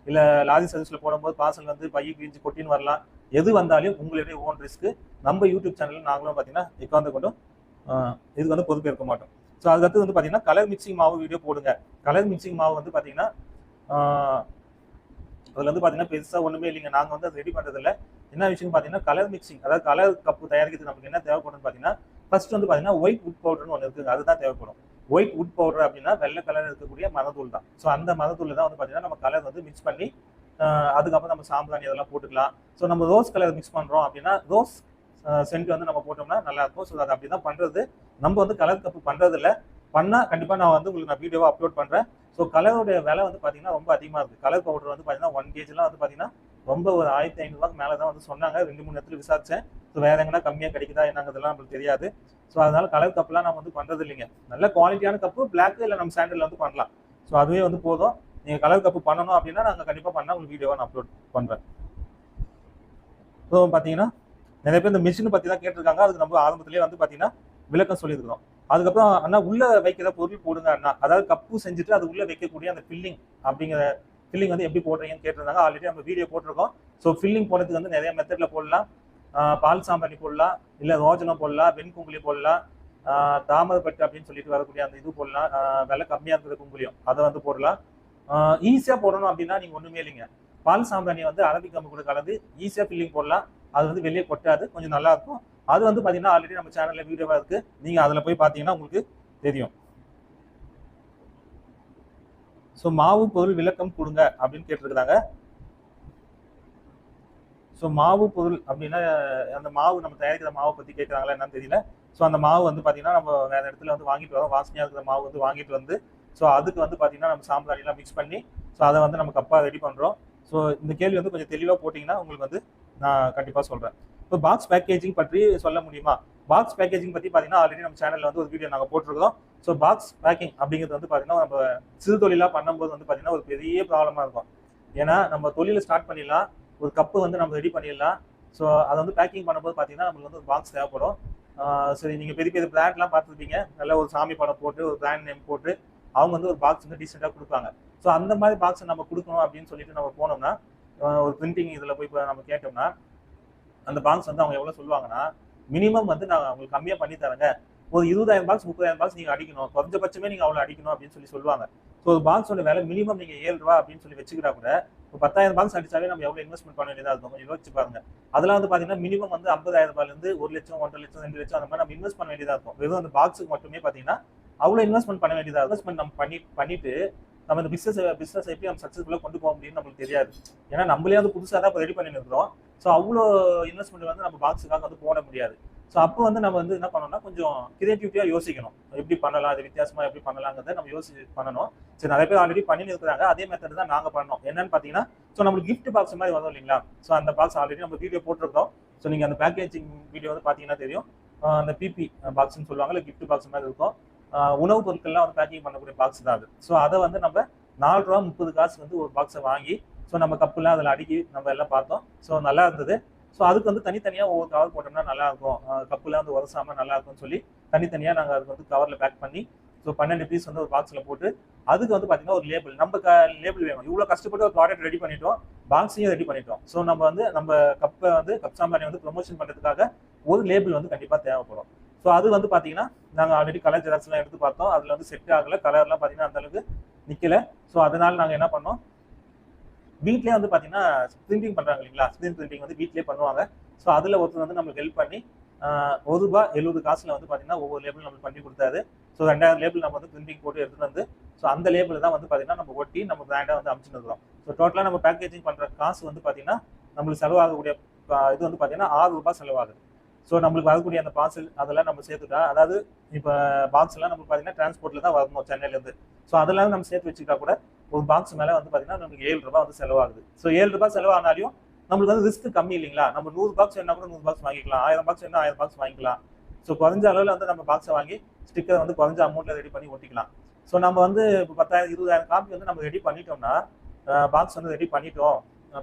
இல்லை லாரி சர்வீஸில் போடும்போது பார்சல் வந்து பையை கிழிஞ்சு கொட்டின்னு வரலாம். எது வந்தாலும் உங்களுடைய ஓன் ரிஸ்க். நம்ம யூடியூப் சேனலில் நாங்களும் பார்த்தீங்கன்னா எக்காந்து கொண்டும் இதுக்கு வந்து பொறுப்பேற்க மாட்டோம். ஸோ அதுக்கடுத்து வந்து பார்த்தீங்கன்னா கலர் மிக்சிங் மாவு வீடியோ போடுங்க. கலர் மிக்சிங் மாவு வந்து பார்த்தீங்கன்னா அதில் வந்து பார்த்தீங்கன்னா பெருசாக ஒன்றுமே இல்லைங்க. நாங்கள் வந்து அது ரெடி பண்ணுறதில்ல. என்ன விஷயம் பார்த்தீங்கன்னா கலர் மிக்சிங், அதாவது கலர் கப்பு தயாரிக்கிறது நமக்கு என்ன தேவைப்படும்னு பார்த்தீங்கன்னா ஃபர்ஸ்ட் வந்து பார்த்தீங்கன்னா ஒயிட் உட் பவுடர்னு ஒன்று இருக்குங்க, அதுதான் தேவைப்படும். ஒயிட் உட் பவுடர் அப்படின்னா வெள்ளை கலர் இருக்கக்கூடிய மரத்தூள் தான். ஸோ அந்த மரத்தூள் தான் வந்து பார்த்தீங்கன்னா நம்ம கலர் வந்து மிக்ஸ் பண்ணி அதுக்கப்புறம் நம்ம சாம்பிராணி அதெல்லாம் போட்டுக்கலாம். ஸோ நம்ம ரோஸ் கலர் மிக்ஸ் பண்ணுறோம் அப்படின்னா ரோஸ் சென்ட் வந்து நம்ம போட்டோம்னா நல்லா இருக்கும். ஸோ அது அப்படி தான் பண்ணுறது. நம்ம வந்து கலர் கப்பு பண்ணுறது இல்லை. பண்ணால் கண்டிப்பாக நான் வந்து உங்களுக்கு நான் வீடியோவை அப்லோட் பண்ணுறேன். ஸோ கலருடைய விலை வந்து பார்த்தீங்கன்னா ரொம்ப அதிகமாக இருக்குது. கலர் பவுடர் வந்து பார்த்தீங்கன்னா 1 kgலாம் வந்து பார்த்தீங்கன்னா ரொம்ப ஒரு 1500 ரூபாய்க்கு மேலே தான் வந்து சொன்னாங்க. 2-3 இடத்துல விசாரிச்சேன். ஸோ வேற எங்கன்னா கம்மியாக கிடைக்குதா என்னங்கிறதுலாம் நம்மளுக்கு தெரியாது. ஸோ அதனால கலர் கப்லாம் நம்ம வந்து பண்ணுறது இல்லைங்க. நல்ல குவாலிட்டியான கப்பு பிளாக் இல்லை நம்ம சாண்டலில் வந்து பண்ணலாம். ஸோ அதுவே வந்து போதும். நீங்கள் கலர் கப்பு பண்ணணும் அப்படின்னா நாங்கள் கண்டிப்பாக பண்ணால் உங்களுக்கு வீடியோவை நான் அப்லோட் பண்ணுறேன். ஸோ பார்த்தீங்கன்னா நிறைய பேர் இந்த மிஷினை பற்றி தான் கேட்டிருக்காங்க. அதுக்கு நம்ம ஆரம்பத்திலேயே வந்து பார்த்தீங்கன்னா விளக்கம் சொல்லியிருக்கிறோம். அதுக்கப்புறம் அண்ணா உள்ள வைக்கிற பொருள் போடுங்க அண்ணா, அதாவது கப்பு செஞ்சுட்டு அது உள்ள வைக்கக்கூடிய அந்த ஃபில்லிங் அப்படிங்கிற ஃபில்லிங் வந்து எப்படி போடுறீங்கன்னு கேட்டிருந்தாங்க. ஆல்ரெடி நம்ம வீடியோ போட்டிருக்கோம். ஸோ ஃபில்லிங் போடுறதுக்கு வந்து நிறைய மெத்தட்ல போடலாம். பால் சாம்பிராணி போடலாம், இல்லை ரோஜனம் போடலாம், வெண்குங்குலி போடலாம், தாமரைப்பட்டு அப்படின்னு சொல்லிட்டு வரக்கூடிய அந்த இது போடலாம், விலை கம்மியாக இருக்கிற குங்குலியம் அதை வந்து போடலாம். ஈஸியாக போடணும் அப்படின்னா நீங்கள் ஒன்றுமே இல்லைங்க. பால் சாம்பிராணி வந்து அரபிக் கம்பு கூட கலந்து ஈஸியாக ஃபில்லிங் போடலாம். அது வந்து வெளியே கொட்டாது, கொஞ்சம் நல்லா இருக்கும். அது வந்து பார்த்தீங்கன்னா ஆல்ரெடி நம்ம சேனலில் வீடியோவாக இருக்கு, நீங்கள் அதில் போய் பார்த்தீங்கன்னா உங்களுக்கு தெரியும். ஸோ மாவு பொருள் விளக்கம் கொடுங்க அப்படின்னு கேட்டிருக்கிறாங்க. ஸோ மாவு பொருள் அப்படின்னா அந்த மாவு நம்ம தயாரிக்கிற மாவை பற்றி கேட்குறாங்களா என்னன்னு தெரியல. ஸோ அந்த மாவு வந்து பார்த்தீங்கன்னா நம்ம வேறு இடத்துல வந்து வாங்கிட்டு வரோம், வாசனையாக இருக்கிற மாவு வந்து வாங்கிட்டு வந்து ஸோ அதுக்கு வந்து பார்த்தீங்கன்னா நம்ம சாம்பிராணிலாம் மிக்ஸ் பண்ணி ஸோ அதை வந்து நம்ம கப்பாக ரெடி பண்ணுறோம். ஸோ இந்த கேள்வி வந்து கொஞ்சம் தெளிவாக போட்டிங்கன்னா உங்களுக்கு வந்து நான் கண்டிப்பாக சொல்கிறேன். இப்போ பாக்ஸ் பேக்கேஜிங் பற்றி சொல்ல முடியுமா? பாக்ஸ் பேக்கேஜிங் பற்றி பார்த்தீங்கன்னா ஆல்ரெடி நம்ம சேனலில் வந்து ஒரு வீடியோ நாங்கள் போட்டிருக்கோம். ஸோ பாக்ஸ் பேக்கிங் அப்படிங்கிறது வந்து பார்த்தீங்கன்னா நம்ம சிறு தொழிலாக பண்ணும்போது வந்து பார்த்தீங்கன்னா ஒரு பெரிய ப்ராப்ளமாக இருக்கும். ஏன்னா நம்ம தொழிலை ஸ்டார்ட் பண்ணிடலாம், ஒரு கப்பு வந்து நம்ம ரெடி பண்ணிடலாம். ஸோ அதை வந்து பேக்கிங் பண்ணும்போது பார்த்தீங்கன்னா நம்மளுக்கு வந்து ஒரு பாக்ஸ் தேவைப்படும். சரி, நீங்கள் பெரிய பெரிய பிராண்ட்லாம் பார்த்துருப்பீங்க, நல்ல ஒரு சாமி படம் போட்டு ஒரு பிராண்ட் நேம் போட்டு அவங்க வந்து ஒரு பாக்ஸ் வந்து டீசெண்டாக கொடுப்பாங்க. ஸோ அந்த மாதிரி பாக்ஸை நம்ம கொடுக்கணும் அப்படின்னு சொல்லிட்டு நம்ம போனோம்னா ஒரு பிரிண்டிங் இதில் போய் நம்ம கேட்டோம்னா அந்த பாக்ஸ் வந்து அவங்க எவ்வளோ சொல்லுவாங்கன்னா, மினிமம் வந்து நான் உங்களுக்கு கம்மியாக பண்ணி தரேங்க, ஒரு 20,000 பாக்ஸ் 30,000 பாக்ஸ் நீங்கள் அடிக்கணும், குறைஞ்சபட்சமே நீங்கள் அவ்வளோ அடிக்கணும் அப்படின்னு சொல்லுவாங்க. ஸோ ஒரு பாக்ஸோட விலை மினிமம் நீங்கள் 7 ரூபா அப்படின்னு சொல்லி வச்சுக்கிட்டா கூட இப்போ 10,000 பாக்ஸ் அடிச்சாலே நம்ம எவ்வளோ இன்வெஸ்ட்மெண்ட் பண்ண வேண்டியதாக இருக்கும், கொஞ்சம் யோசிச்சு பாருங்க. அதெல்லாம் வந்து பார்த்தீங்கன்னா மினிமம் வந்து 50,000 ரூபாயிலிருந்து 1 லட்சம் 1.5 லட்சம் 2 லட்சம் அந்த மாதிரி நம்ம இன்வெஸ்ட் பண்ண வேண்டியதாக இருக்கும். வெறும் அந்த பாக்ஸுக்கு மட்டுமே பார்த்தீங்கன்னா அவ்வளோ இன்வெஸ்ட்மெண்ட் பண்ண வேண்டியதாக இன்வெஸ்ட்மெண்ட் நம்ம பண்ணிட்டு நம்ம இந்த பிஸ்னஸ் எப்படி நம்ம சக்ஸஸ்ஃபுல்லாக கொண்டு போக முடியும்னு நம்மளுக்கு தெரியாது. ஏன்னா நம்மளே வந்து புதுசாக தான் இப்போ ரெடி பண்ணி இருக்கிறோம். ஸோ அவ்வளோ இன்வெஸ்ட்மெண்ட் வந்து நம்ம பாக்ஸுக்காக வந்து போட முடியாது. ஸோ அப்போ வந்து நம்ம வந்து என்ன பண்ணணும்னா கொஞ்சம் கிரியேட்டிவிட்டியாக யோசிக்கணும், எப்படி பண்ணலாம், அது வித்தியாசமாக எப்படி பண்ணலாங்கிறத நம்ம பண்ணணும். சரி, நிறைய பேர் ஆல்ரெடி பண்ணி இருக்கிறாங்க, அதே மெத்தட் தான் நாங்கள் பண்ணோம். என்னன்னு பார்த்தீங்கன்னா ஸோ நம்மளுக்கு கிஃப்ட் பாக்ஸ் மாதிரி வரும் இல்லைங்களா? ஸோ அந்த பாக்ஸ் ஆல்ரெடி நம்ம வீடியோ போட்டிருக்கோம். ஸோ நீங்கள் அந்த பேக்கேஜிங் வீடியோ வந்து பார்த்தீங்கன்னா தெரியும். அந்த பிபி பாக்ஸ்ன்னு சொல்லுவாங்க, இல்லை கிஃப்ட் பாக்ஸ் மாதிரி இருக்கும். உணவுப் பொருட்கள்லாம் வந்து பேக்கிங் பண்ணக்கூடிய பாக்ஸ் தான் அது. ஸோ அதை வந்து நம்ம 4 ரூபா 30 காசு வந்து ஒரு பாக்ஸை வாங்கி ஸோ நம்ம கப்புலாம் அதில் அடுக்கி நம்ம எல்லாம் பார்த்தோம். ஸோ நல்லா இருந்தது. ஸோ அதுக்கு வந்து தனித்தனியாக ஒவ்வொரு கவர் போட்டோம்னா நல்லா இருக்கும், கப்புலாம் வந்து உரசாமல் நல்லா இருக்கும்னு சொல்லி தனித்தனியாக நாங்கள் அதுக்கு வந்து கவரில் பேக் பண்ணி ஸோ 12 பீஸ் வந்து ஒரு பாக்ஸில் போட்டு அதுக்கு வந்து பார்த்தீங்கன்னா ஒரு லேபிள், நம்ம லேபிள் வேணும். இவ்வளோ கஷ்டப்பட்டு ஒரு ப்ராடக்ட் ரெடி பண்ணிட்டோம், பாக்ஸையும் ரெடி பண்ணிட்டோம். ஸோ நம்ம வந்து நம்ம கப்பை வந்து கப் சாம்பிராணி வந்து ப்ரொமோஷன் பண்ணுறதுக்காக ஒரு லேபிள் வந்து கண்டிப்பாக தேவைப்படும். ஸோ அது வந்து பார்த்தீங்கன்னா நாங்கள் ஆல்ரெடி கலர் ஜெராக்ஸ்லாம் எடுத்து பார்த்தோம், அதில் வந்து செட் ஆகலை, கலர்லாம் பார்த்தீங்கன்னா அந்தளவுக்கு நிற்கலை. ஸோ அதனால நாங்கள் என்ன பண்ணோம், வீட்லேயே வந்து பார்த்தீங்கன்னா பிரிண்டிங் பண்ணுறாங்க இல்லைங்களா, ஸ்க்ரீன் பிரிண்டிங் வந்து வீட்லேயே பண்ணுவாங்க. ஸோ அதில் ஒருத்தர் வந்து நம்மளுக்கு ஹெல்ப் பண்ணி ₹1.70 வந்து பார்த்தீங்கன்னா ஒவ்வொரு லேபிள் நம்மளுக்கு பண்ணி கொடுத்தாரு. ஸோ 2000 லேபிள் நம்ம வந்து பிரிண்டிங் போட்டு எடுத்துகிட்டு வந்து ஸோ அந்த லேபிள் தான் வந்து பார்த்தீங்கன்னா நம்ம ஒட்டி நம்ம பிராண்டாக வந்து அமைச்சுன்னு இருக்கிறோம். ஸோ டோட்டலாக நம்ம பேக்கேஜிங் பண்ணுற காசு வந்து பார்த்தீங்கன்னா நம்மளுக்கு செலவாகக்கூடிய இது வந்து பார்த்தீங்கன்னா ₹6 செலவாகுது. ஸோ நம்மளுக்கு வரக்கூடிய அந்த பார்சல் அதெல்லாம் நம்ம சேர்த்துட்டா, அதாவது இப்போ பாக்ஸ் எல்லாம் நம்மளுக்கு பார்த்தீங்கன்னா டிரான்ஸ்போர்ட்டில் தான் வரணும் சென்னையிலேருந்து. ஸோ அதெல்லாம் நம்ம சேர்த்து வச்சுக்கிட்டா கூட ஒரு பாக்ஸ் மேலே வந்து பார்த்தீங்கன்னா நமக்கு ₹7 வந்து செலவாகுது. ஸோ ₹7 செலவானாலையும் நம்மளுக்கு வந்து ரிஸ்க் கம்மி இல்லைங்களா? நம்ம 100 பாக்ஸ் வேணா கூட 100 பாக்ஸ் வாங்கிக்கலாம், 1000 பாக்ஸ் வேணா 1000 பாக்ஸ் வாங்கிக்கலாம். ஸோ குறைஞ்ச அளவில் வந்து நம்ம பாக்ஸை வாங்கி ஸ்டிக்கர் வந்து குறைஞ்ச அமௌண்ட்டில் ரெடி பண்ணி ஒட்டிக்கலாம். ஸோ நம்ம வந்து இப்போ 10,000 20,000 காப்பி வந்து நம்ம ரெடி பண்ணிட்டோம்னா, பாக்ஸ் வந்து ரெடி பண்ணிட்டோம்,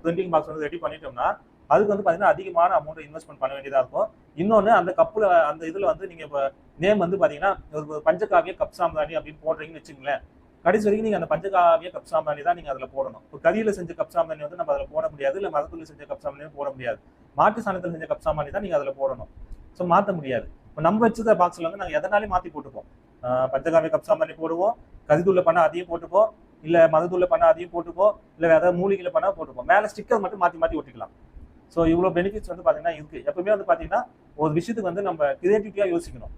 பிரிண்டிங் பாக்ஸ் வந்து ரெடி பண்ணிட்டோம்னா அதுக்கு வந்து பார்த்தீங்கன்னா அதிகமான அமௌண்ட் இன்வெஸ்ட்மெண்ட் பண்ண வேண்டியதாக இருக்கும். இன்னொன்று அந்த கப்பில் அந்த இதில் வந்து நீங்கள் இப்போ நேம் வந்து பார்த்தீங்கன்னா ஒரு பஞ்சகாவிய கப் சாம்பிராணி அப்படின்னு போடுறீங்கன்னு வச்சுங்களேன், கடைசி வரைக்கும் நீங்கள் அந்த பஞ்சகாவிய கப் சாம்பிராணி தான் நீங்கள் அதில் போடணும். இப்போ கரியில் செஞ்ச கப் சாம்பிராணி வந்து நம்ம அதில் போட முடியாது, இல்லை மரத்தில் செஞ்ச கப் சாம்பிராணியும் போட முடியாது. மாட்டு சாணத்தில் செஞ்ச கப் சாம்பிராணி தான் நீங்கள் அதில் போடணும். ஸோ மாற்ற முடியாது. இப்போ நம்ம வச்சுருக்க பாக்ஸில் வந்து நாங்கள் எதனாலையும் மாற்றி போட்டுப்போம். பஞ்சகாவிய கப் சாம்பிராணி போடுவோம், கரிதூளை பண்ணால் அதையும் போட்டுப்போம், இல்லை மதத்தூளை பண்ணால் அதையும் போட்டுப்போம், இல்லை வேறு மூலிகையில் பண்ணால் போட்டுப்போம். மேலே ஸ்டிக்கர் மட்டும் மாற்றி மாற்றி ஒட்டிக்கலாம். ஸோ இவ்வளோ பெனிஃபிட்ஸ் வந்து பார்த்தீங்கன்னா இருக்குது. எப்பவுமே வந்து பார்த்தீங்கன்னா ஒரு விஷயத்துக்கு வந்து நம்ம கிரியேட்டிவிட்டியாக யோசிக்கணும்.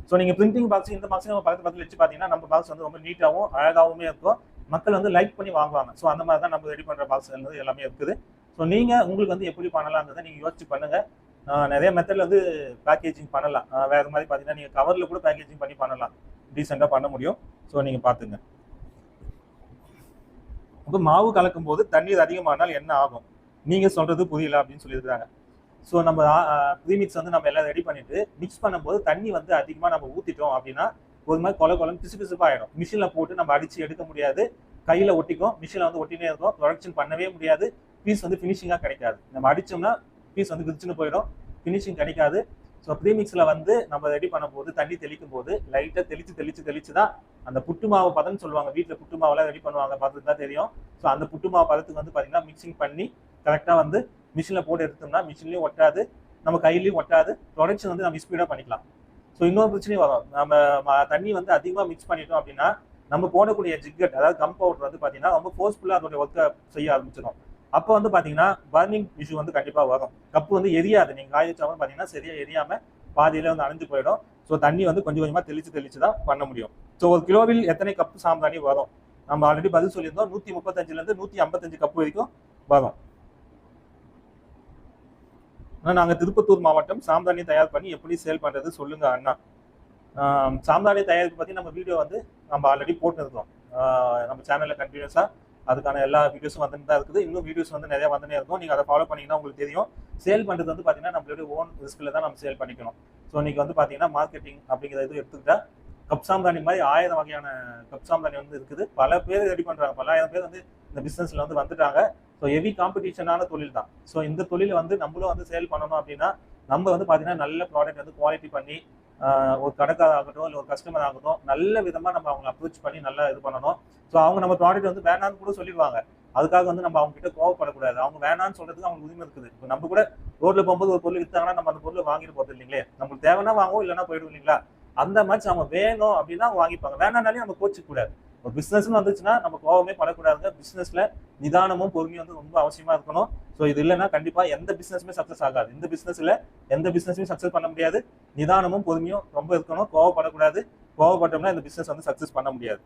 ஸோ நீங்கள் பிரிண்டிங் பாக்ஸ் இந்த பாக்ஸ் நம்ம பக்கத்தில் வச்சு பார்த்தீங்கன்னா நம்ம பாக்ஸ் வந்து ரொம்ப நீட்டாகவும் அழகாகவுமே இருக்கும், மக்கள் வந்து லைக் பண்ணி வாங்குவாங்க. ஸோ அந்த மாதிரி தான் நம்ம ரெடி பண்ணுற பாக்ஸ் வந்து எல்லாமே இருக்குது. ஸோ நீங்கள் உங்களுக்கு வந்து எப்படி பண்ணலாங்கிறத நீங்கள் யோசிச்சு பண்ணுங்கள். நிறைய மெத்தடில் வந்து பேக்கேஜிங் பண்ணலாம். வேறு மாதிரி பார்த்தீங்கன்னா நீங்கள் கவரில் கூட பேக்கேஜிங் பண்ணலாம், டீசெண்டாக பண்ண முடியும். ஸோ நீங்கள் பார்த்துங்க. இப்போ மாவு கலக்கும் போது தண்ணீர் அதிகமானால் என்ன ஆகும், நீங்கள் சொல்கிறது புரியல அப்படின்னு சொல்லியிருக்காங்க. ஸோ நம்ம ப்ரீமிக்ஸ் வந்து நம்ம எல்லாம் ரெடி பண்ணிட்டு மிக்ஸ் பண்ணும்போது தண்ணி வந்து அதிகமாக நம்ம ஊற்றிட்டோம் அப்படின்னா ஒரு மாதிரி கொலை பிசு பிசுப்பாயிடும். மிஷினில் போட்டு நம்ம அடித்து எடுக்க முடியாது, கையில் ஒட்டிக்கும், மிஷினில் வந்து ஒட்டினே இருக்கும், ப்ரொடக்ஷன் பண்ணவே முடியாது, பீஸ் வந்து ஃபினிஷிங்காக கிடைக்காது. நம்ம அடித்தோம்னா பீஸ் வந்து விரிச்சுன்னு போயிடும், ஃபினிஷிங் கிடைக்காது. ஸோ ப்ரீமிக்ஸில் வந்து நம்ம ரெடி பண்ணும்போது தண்ணி தெளிக்கும் போது லைட்டாக தெளிச்சு தான் அந்த புட்டு மாவு பதம்னு சொல்லுவாங்க. வீட்டில் புட்டு மாவெல்லாம் ரெடி பண்ணுவாங்க, பார்த்துட்டு தான் தெரியும். ஸோ அந்த புட்டு மாவு பதத்துக்கு வந்து பார்த்தீங்கன்னா மிக்சிங் பண்ணி கரெக்டாக வந்து மிஷினில் போட்டு எடுத்தோம்னா மிஷின்லையும் ஒட்டாது, நம்ம கையிலையும் ஒட்டாது, ப்ரொடக்ஷன் வந்து நம்ம ஸ்பீடாக பண்ணிக்கலாம். ஸோ இன்னொரு பிரச்சனையும் வரும், நம்ம தண்ணி வந்து அதிகமாக மிக்ஸ் பண்ணிட்டோம் அப்படின்னா நம்ம போடக்கூடிய ஜிக்கட் அதாவது கம் பவுடர் வந்து பார்த்தீங்கன்னா ரொம்ப ஃபோர்ஸ்ஃபுல்லாக அதோடைய ஒர்க்கை செய்ய ஆரம்பிச்சிடும். அப்போ வந்து பார்த்தீங்கன்னா பர்னிங் இஷ்யூ வந்து கண்டிப்பாக வரும். கப்பு வந்து எரியாது, நீங்கள் காய வச்சாலும் பார்த்தீங்கன்னா சரியாக எரியாமல் பாதியில வந்து அணைஞ்சு போயிடும். ஸோ தண்ணி வந்து கொஞ்சம் கொஞ்சமாக தெளிச்சு தான் பண்ண முடியும். ஸோ ஒரு கிலோவில் எத்தனை கப்பு சாம்பிராணி வரும்? நம்ம ஆல்ரெடி பதில் சொல்லியிருந்தோம், 135 155 கப்பு வரைக்கும் வரும். நாங்கள் திருப்பத்தூர் மாவட்டம் சாம்பிராணி தயார் பண்ணி எப்படி சேல் பண்ணுறது சொல்லுங்க அண்ணா. சாம்பிராணி தயாரிப்பு பற்றி நம்ம வீடியோ வந்து நம்ம ஆல்ரெடி போட்டுருக்கோம் நம்ம சேனலில் கண்டினியூஸாக. அதுக்கான எல்லா வீடியோஸும் வந்துட்டு தான் இருக்குது, இன்னும் வீடியோஸ் வந்து நிறைய வந்துனே இருக்கும். நீங்கள் அதை ஃபாலோ பண்ணிங்கன்னா உங்களுக்கு தெரியும். சேல் பண்ணுறது வந்து பார்த்தீங்கன்னா நம்மளுடைய ஓன் ரிஸ்கில் தான் நம்ம சேல் பண்ணிக்கணும். ஸோ இன்னைக்கு வந்து பார்த்தீங்கன்னா மார்க்கெட்டிங் அப்படிங்கிற இது எடுத்துக்கிட்டா கப் சாம்பிராணி மாதிரி 1000 வகையான கப் சாம்பிராணி வந்து இருக்குது. பல பேர் ரெடி பண்ணுறாங்க, பல 1000 பேர் வந்து இந்த பிஸ்னஸில் வந்து வந்துட்டாங்க. ஸோ ஹெவி காம்படிஷனான தொழில் தான். ஸோ இந்த தொழில் வந்து நம்மளும் வந்து சேல் பண்ணணும் அப்படின்னா நம்ம வந்து பார்த்தீங்கன்னா நல்ல ப்ராடக்ட் வந்து குவாலிட்டி பண்ணி ஒரு கடைக்காரர் ஆகட்டும் இல்லை ஒரு கஸ்டமர் ஆகட்டும் நல்ல விதமாக நம்ம அவங்க அப்ரோச் பண்ணி நல்லா இது பண்ணணும். ஸோ அவங்க நம்ம ப்ராடக்ட் வந்து வேணான்னு கூட சொல்லிடுவாங்க, அதுக்காக வந்து நம்ம அவங்க கிட்ட கோவப்படக்கூடாது. அவங்க வேணான்னு சொல்றதுக்கு அவங்களுக்கு உரிமை இருக்குது. இப்போ நம்ம கூட ரோட்ல போகும்போது ஒரு பொருள் வித்தாங்கன்னா நம்ம அந்த பொருளை வாங்கிட்டு போகிறது இல்லைங்களே, நம்மளுக்கு தேவைன்னா வாங்குவோம், இல்லைன்னா போயிடும் இல்லைங்களா. அந்த மாதிரி அவங்க வேணும் அப்படின்னா அவங்க வாங்கிப்பாங்க, வேணான்னாலே நம்ம கோச்சிக்க கூடாது. ஒரு பிஸ்னஸ்ன்னு வந்துச்சுன்னா நம்ம கோவமே படக்கூடாதுங்க. பிஸ்னஸ்ல நிதானமும் பொறுமையும் வந்து ரொம்ப அவசியமா இருக்கணும். ஸோ இது இல்லைன்னா கண்டிப்பா எந்த பிஸ்னஸுமே சக்சஸ் ஆகாது. இந்த பிஸ்னஸ்ல எந்த பிஸ்னஸுமே சக்சஸ் பண்ண முடியாது. நிதானமும் பொறுமையும் ரொம்ப இருக்கணும், கோவப்படக்கூடாது. கோவப்பட்டோம்னா இந்த பிஸ்னஸ் வந்து சக்சஸ் பண்ண முடியாது.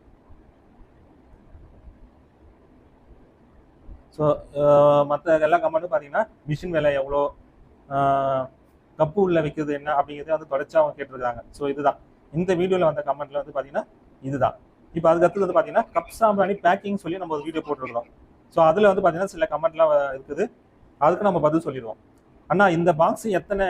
ஸோ மற்ற எல்லா கமெண்ட்டும் பார்த்தீங்கன்னா மிஷின் விலை எவ்வளோ, கப்பு உள்ள வைக்கிறது என்ன அப்படிங்கிறத வந்து தொடர்ச்சி அவங்க கேட்டிருக்காங்க. ஸோ இதுதான் இந்த வீடியோவில் வந்த கமெண்ட்ல வந்து பார்த்தீங்கன்னா இதுதான். இப்போ அதுக்கடுத்து வந்து பார்த்தீங்கன்னா கப் சாம்பிராணி பேக்கிங் சொல்லி நம்ம ஒரு வீடியோ போட்டுருக்கோம். ஸோ அதில் வந்து பார்த்தீங்கன்னா சில கமெண்ட்லாம் இருக்குது, அதுக்கு நம்ம பதில் சொல்லிடுவோம். அண்ணா இந்த பாக்ஸ் எத்தனை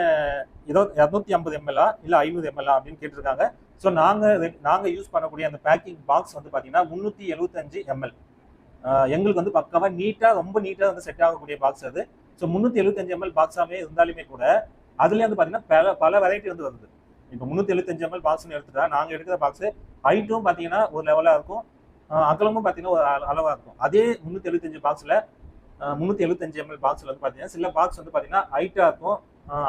250 ml இல்லை 500 ml அப்படின்னு கேட்டிருக்காங்க. ஸோ நாங்கள் யூஸ் பண்ணக்கூடிய அந்த பேக்கிங் பாக்ஸ் வந்து பார்த்தீங்கன்னா 375 ml. எங்களுக்கு வந்து பக்காவா நீட்டாக ரொம்ப நீட்டாக வந்து செட் ஆகக்கூடிய பாக்ஸ் அது. ஸோ 375 ml பாக்ஸாமே இருந்தாலுமே கூட அதுலேயே வந்து பார்த்தீங்கன்னா பல வெரைட்டி வந்து வருது. இப்போ 375 ml பாக்ஸ்னு எடுத்துட்டா நாங்கள் எடுக்கிற பாக்ஸ் ஹைட்டும் பார்த்தீங்கன்னா ஒரு லெவலாக இருக்கும், அகலமும் பார்த்தீங்கன்னா ஒரு அளவாக இருக்கும். அதே 375 பாக்ஸில் 375 ml பாக்ஸில் வந்து பார்த்தீங்கன்னா சில பாக்ஸ் வந்து பார்த்தீங்கன்னா ஹைட்டாக இருக்கும்,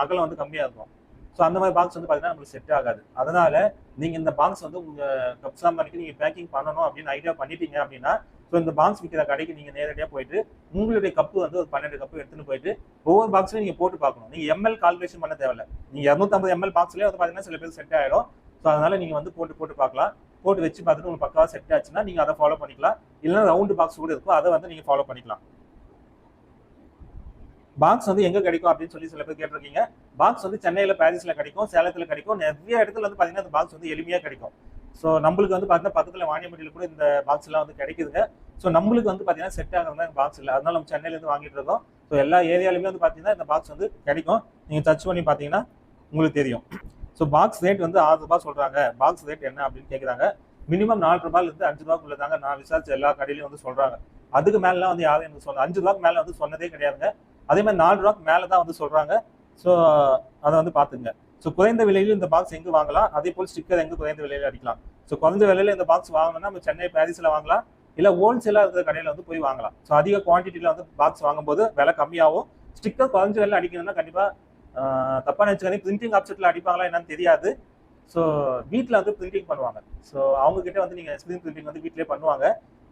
அகலம் வந்து கம்மியாக இருக்கும். ஸோ அந்த மாதிரி பாக்ஸ் வந்து பார்த்தீங்கன்னா நம்மளுக்கு செட் ஆகாது. அதனால நீங்கள் இந்த பாக்ஸ் வந்து உங்கள் கப் சாம்பிராணிக்கு நீங்கள் பேக்கிங் பண்ணணும் அப்படின்னு ஐடியா பண்ணிட்டீங்க அப்படின்னா ஸோ இந்த பாக்ஸ் விற்கிற கடைக்கு நீங்கள் நேரடியாக போயிட்டு உங்களுடைய கப்பு வந்து ஒரு 12 கப்பு எடுத்துன்னு போயிட்டு ஒவ்வொரு பாக்ஸ்லையும் நீங்கள் போட்டு பார்க்கணும். நீங்கள் எம்எல் கால்குலேஷன் பண்ண தேவையில்லை. நீங்கள் 250 ml பாக்ஸ்லேயே வந்து பார்த்தீங்கன்னா சில பேர் செட் ஆகிடும். ஸோ அதனால நீங்கள் வந்து போட்டு பார்க்கலாம். போட்டு வச்சு பார்த்துட்டு உங்களுக்கு பக்காவாக செட் ஆச்சுன்னா நீங்கள் அதை ஃபாலோ பண்ணிக்கலாம். இல்லைன்னா ரவுண்டு பாக்ஸ் கூட இருக்கும், அதை வந்து நீங்கள் ஃபாலோ பண்ணிக்கலாம். பாக்ஸ் வந்து எங்க கிடைக்கும் அப்படின்னு சொல்லி சில பேர் கேட்டிருக்கீங்க. பாக்ஸ் வந்து சென்னையில, பாரிஸ்ல கிடைக்கும், சேலத்துல கிடைக்கும், நிறைய இடத்துல வந்து பாத்தீங்கன்னா இந்த பாக்ஸ் வந்து எளிமையா கிடைக்கும். ஸோ நம்மளுக்கு வந்து பார்த்தீங்கன்னா பக்கத்துல வாணியம்பட்டியில் கூட இந்த பாக்ஸ் எல்லாம் வந்து கிடைக்குதுங்க. ஸோ நம்மளுக்கு வந்து பார்த்தீங்கன்னா செட் ஆகிறதா பாக்ஸ் இல்லை, அதனால நம்ம சென்னையில இருந்து வாங்கிட்டு இருக்கோம். ஸோ எல்லா ஏரியாலுமே வந்து பார்த்தீங்கன்னா இந்த பாக்ஸ் வந்து கிடைக்கும். நீங்க சர்ச் பண்ணி பார்த்தீங்கன்னா உங்களுக்கு தெரியும். ஸோ பாக்ஸ் ரேட் வந்து 6 ரூபாய் சொல்றாங்க. பாக்ஸ் ரேட் என்ன அப்படின்னு கேட்குறாங்க. மினிமம் 4 ரூபாயிலிருந்து 5 ரூபாய்க்குள்ள தாங்க நான் விசாரிச்ச எல்லா கடையிலையும் வந்து சொல்றாங்க. அதுக்கு மேலாம் வந்து யாரும் எனக்கு சொன்ன 5 ரூபாய்க்கு மேல வந்து சொன்னதே கிடையாதுங்க. அதே மாதிரி 4 ரூபாய்க்கு மேலே தான் வந்து சொல்றாங்க. ஸோ அதை வந்து பாத்துங்க. ஸோ குறைந்த விலையில் இந்த பாக்ஸ் எங்க வாங்கலாம், அதே போல் ஸ்டிக்கர் எங்க குறைந்த விலையில அடிக்கலாம். ஸோ குறைந்த விலையில இந்த பாக்ஸ் வாங்கணும்னா நம்ம சென்னை, பாரிஸ்ல வாங்கலாம், இல்ல ஹோல்சேலா இருக்கிற கடையில வந்து போய் வாங்கலாம். ஸோ அதிக குவான்டிட்டியில வந்து பாக்ஸ் வாங்கும்போது விலை கம்மியாகும். ஸ்டிக்கர் குறைஞ்ச விலையில அடிக்கணும்னா கண்டிப்பா தப்பா நினைச்சுக்காதீங்க, பிரிண்டிங் ஆப்செட்ல அடிப்பாங்களா என்னன்னு தெரியாது. ஸோ வீட்டில் வந்து பிரிண்டிங் பண்ணுவாங்க. ஸோ அவங்க கிட்ட வந்து நீங்க ஸ்கிரீன் பிரிண்டிங் வந்து வீட்டிலே பண்ணுவாங்க.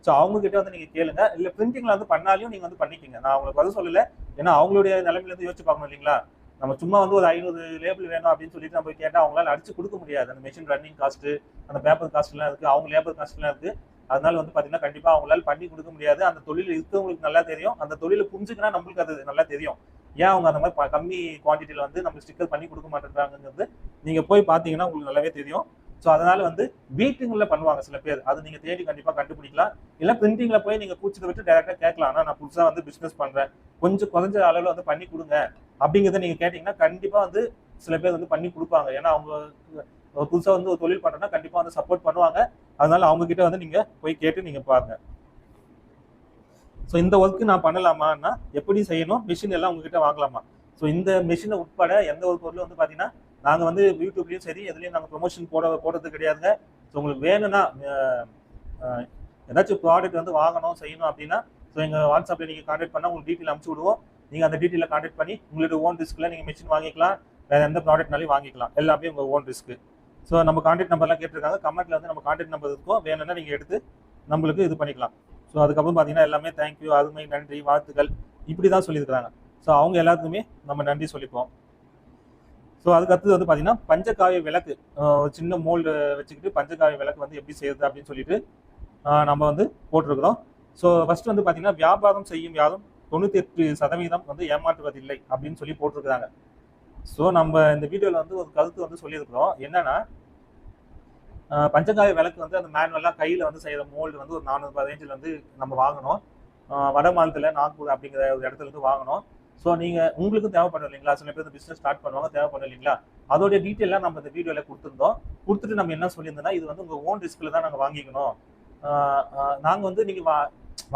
ஸோ அவங்க கிட்ட வந்து நீங்க கேளுங்க. இல்ல பிரிண்டிங்ல வந்து பண்ணாலையும் நீங்க வந்து பண்ணிக்கங்க. நான் அவங்களுக்கு பதில் சொல்லல, ஏன்னா அவங்களுடைய நிலைமையில இருந்து யோசிச்சு பார்க்கணும் இல்லைங்களா. நம்ம சும்மா வந்து ஒரு 500 லேபிள் வேணும் அப்படின்னு சொல்லிட்டு நம்ம போய் கேட்டால் அவங்களால அடிச்சு கொடுக்க முடியாது. அந்த மெஷின் ரன்னிங் காஸ்ட், அந்த பேப்பர் காஸ்ட் எல்லாம் இருக்கு, அவங்க லேபர் காஸ்ட் எல்லாம் இருக்கு. அதனால வந்து பாத்தீங்கன்னா கண்டிப்பா அவங்களால பண்ணி கொடுக்க முடியாது. அந்த தொழில் இருக்கவங்களுக்கு நல்லா தெரியும், அந்த தொழிலை புரிஞ்சுக்கினா நம்மளுக்கு அது நல்லா தெரியும். ஏன் அவங்க அந்த மாதிரி கம்மி குவான்டிட்டியில வந்து நம்ம ஸ்டிக்கர் பண்ணி கொடுக்க மாட்டேங்கிறாங்கிறது நீங்க போய் பாத்தீங்கன்னா உங்களுக்கு நல்லாவே தெரியும். ஸோ அதனால வந்து வீட்டுங்களில் பண்ணுவாங்க சில பேர், அது நீங்கள் தேடி கண்டிப்பாக கண்டுபிடிக்கலாம். இல்லை பிரிண்டிங்கில் போய் நீங்கள் கூச்சத்தை விட்டு டேரெக்டாக கேட்கலாம். ஆனால் நான் புதுசாக வந்து பிஸ்னஸ் பண்ணுறேன், கொஞ்சம் குறைஞ்ச அளவில் வந்து பண்ணி கொடுங்க அப்படிங்கிறத நீங்கள் கேட்டிங்கன்னா கண்டிப்பாக வந்து சில பேர் வந்து பண்ணி கொடுப்பாங்க. ஏன்னா அவங்க புதுசாக வந்து ஒரு தொழில் பண்ணுறேன்னா கண்டிப்பாக வந்து சப்போர்ட் பண்ணுவாங்க. அதனால அவங்க கிட்ட வந்து நீங்கள் போய் கேட்டு நீங்கள் பாருங்க. ஸோ இந்த ஒர்க்கு நான் பண்ணலாமான்னா எப்படி செய்யணும், மிஷின் எல்லாம் உங்ககிட்ட வாங்கலாமா? ஸோ இந்த மிஷினை உட்பட எந்த ஒரு பொருளும் வந்து பார்த்தீங்கன்னா நாங்கள் வந்து யூடியூப்லேயும் சரி எதுலேயும் நாங்கள் ப்ரொமோஷன் போடுறது கிடையாதுங்க. ஸோ உங்களுக்கு வேணும்னா ஏதாச்சும் ப்ராடக்ட் வந்து வாங்கணும் செய்யணும் அப்படின்னா ஸோ எங்கள் வாட்ஸ்அப்பில் நீங்கள் கான்டாக்ட் பண்ணால் உங்களுக்கு டீட்டெயில் அனுப்பிச்சி விடுவோம். நீங்கள் அந்த டீட்டெயிலில் கான்டாக்ட் பண்ணி உங்களோட ஓன் ரிஸ்கில் நீங்கள் மிஷின் வாங்கிக்கலாம், வேறு எந்த ப்ராடக்ட்னாலையும் வாங்கிக்கலாம், எல்லாமே உங்கள் ஓன் ரிஸ்க்கு. ஸோ நம்ம கான்டாக்ட் நம்பர்லாம் கேட்டிருக்காங்க, கமெண்ட்டில் வந்து நம்ம கான்டாக்ட் நம்பர் இருக்கும், வேணும்னா நீங்கள் எடுத்து நம்மளுக்கு இது பண்ணிக்கலாம். ஸோ அதுக்கப்புறம் பார்த்தீங்கன்னா எல்லாமே தேங்க்யூ, அருமை, நன்றி, வாழ்த்துக்கள் இப்படி தான் சொல்லியிருக்கிறாங்க. ஸோ அவங்க எல்லாத்துக்குமே நம்ம நன்றி சொல்லிப்போம். ஸோ அதுக்கடுத்து வந்து பார்த்தீங்கன்னா பஞ்சகாவிய விளக்கு, ஒரு சின்ன மோல்டு வச்சுக்கிட்டு பஞ்சகாவிய விளக்கு வந்து எப்படி செய்யுது அப்படின்னு சொல்லிட்டு நம்ம வந்து போட்டிருக்கிறோம். ஸோ ஃபர்ஸ்ட் வந்து பார்த்தீங்கன்னா வியாபாரம் செய்யும் யாரும் 98% வந்து ஏமாற்றுவதில்லை அப்படின்னு சொல்லி போட்டிருக்கிறாங்க. ஸோ நம்ம இந்த வீடியோவில் வந்து ஒரு கருத்து வந்து சொல்லியிருக்கிறோம். என்னன்னா பஞ்சகாவிய விளக்கு வந்து அந்த மேனுவலாக கையில் வந்து செய்கிற மோல்டு வந்து ஒரு 400 ரேஞ்சில் வந்து நம்ம வாங்கணும். வட மாநிலத்தில் நாக்பூர் அப்படிங்கிற ஒரு இடத்துல இருந்து வாங்கணும். ஸோ நீங்கள் உங்களுக்கும் தேவைப்படும் இல்லைங்களா, சில பேர் பிஸ்னஸ் ஸ்டார்ட் பண்ணுவாங்க, தேவைப்படும் இல்லைங்களா, அதோடைய டீட்டெயிலாம் நம்ம இந்த வீடியோவில் கொடுத்துட்டு நம்ம என்ன சொல்லியிருந்தோம்னா இது வந்து உங்கள் ஓன் ரிஸ்கில் தான் நாங்கள் வாங்கிக்கணும். நாங்கள் வந்து நீங்கள்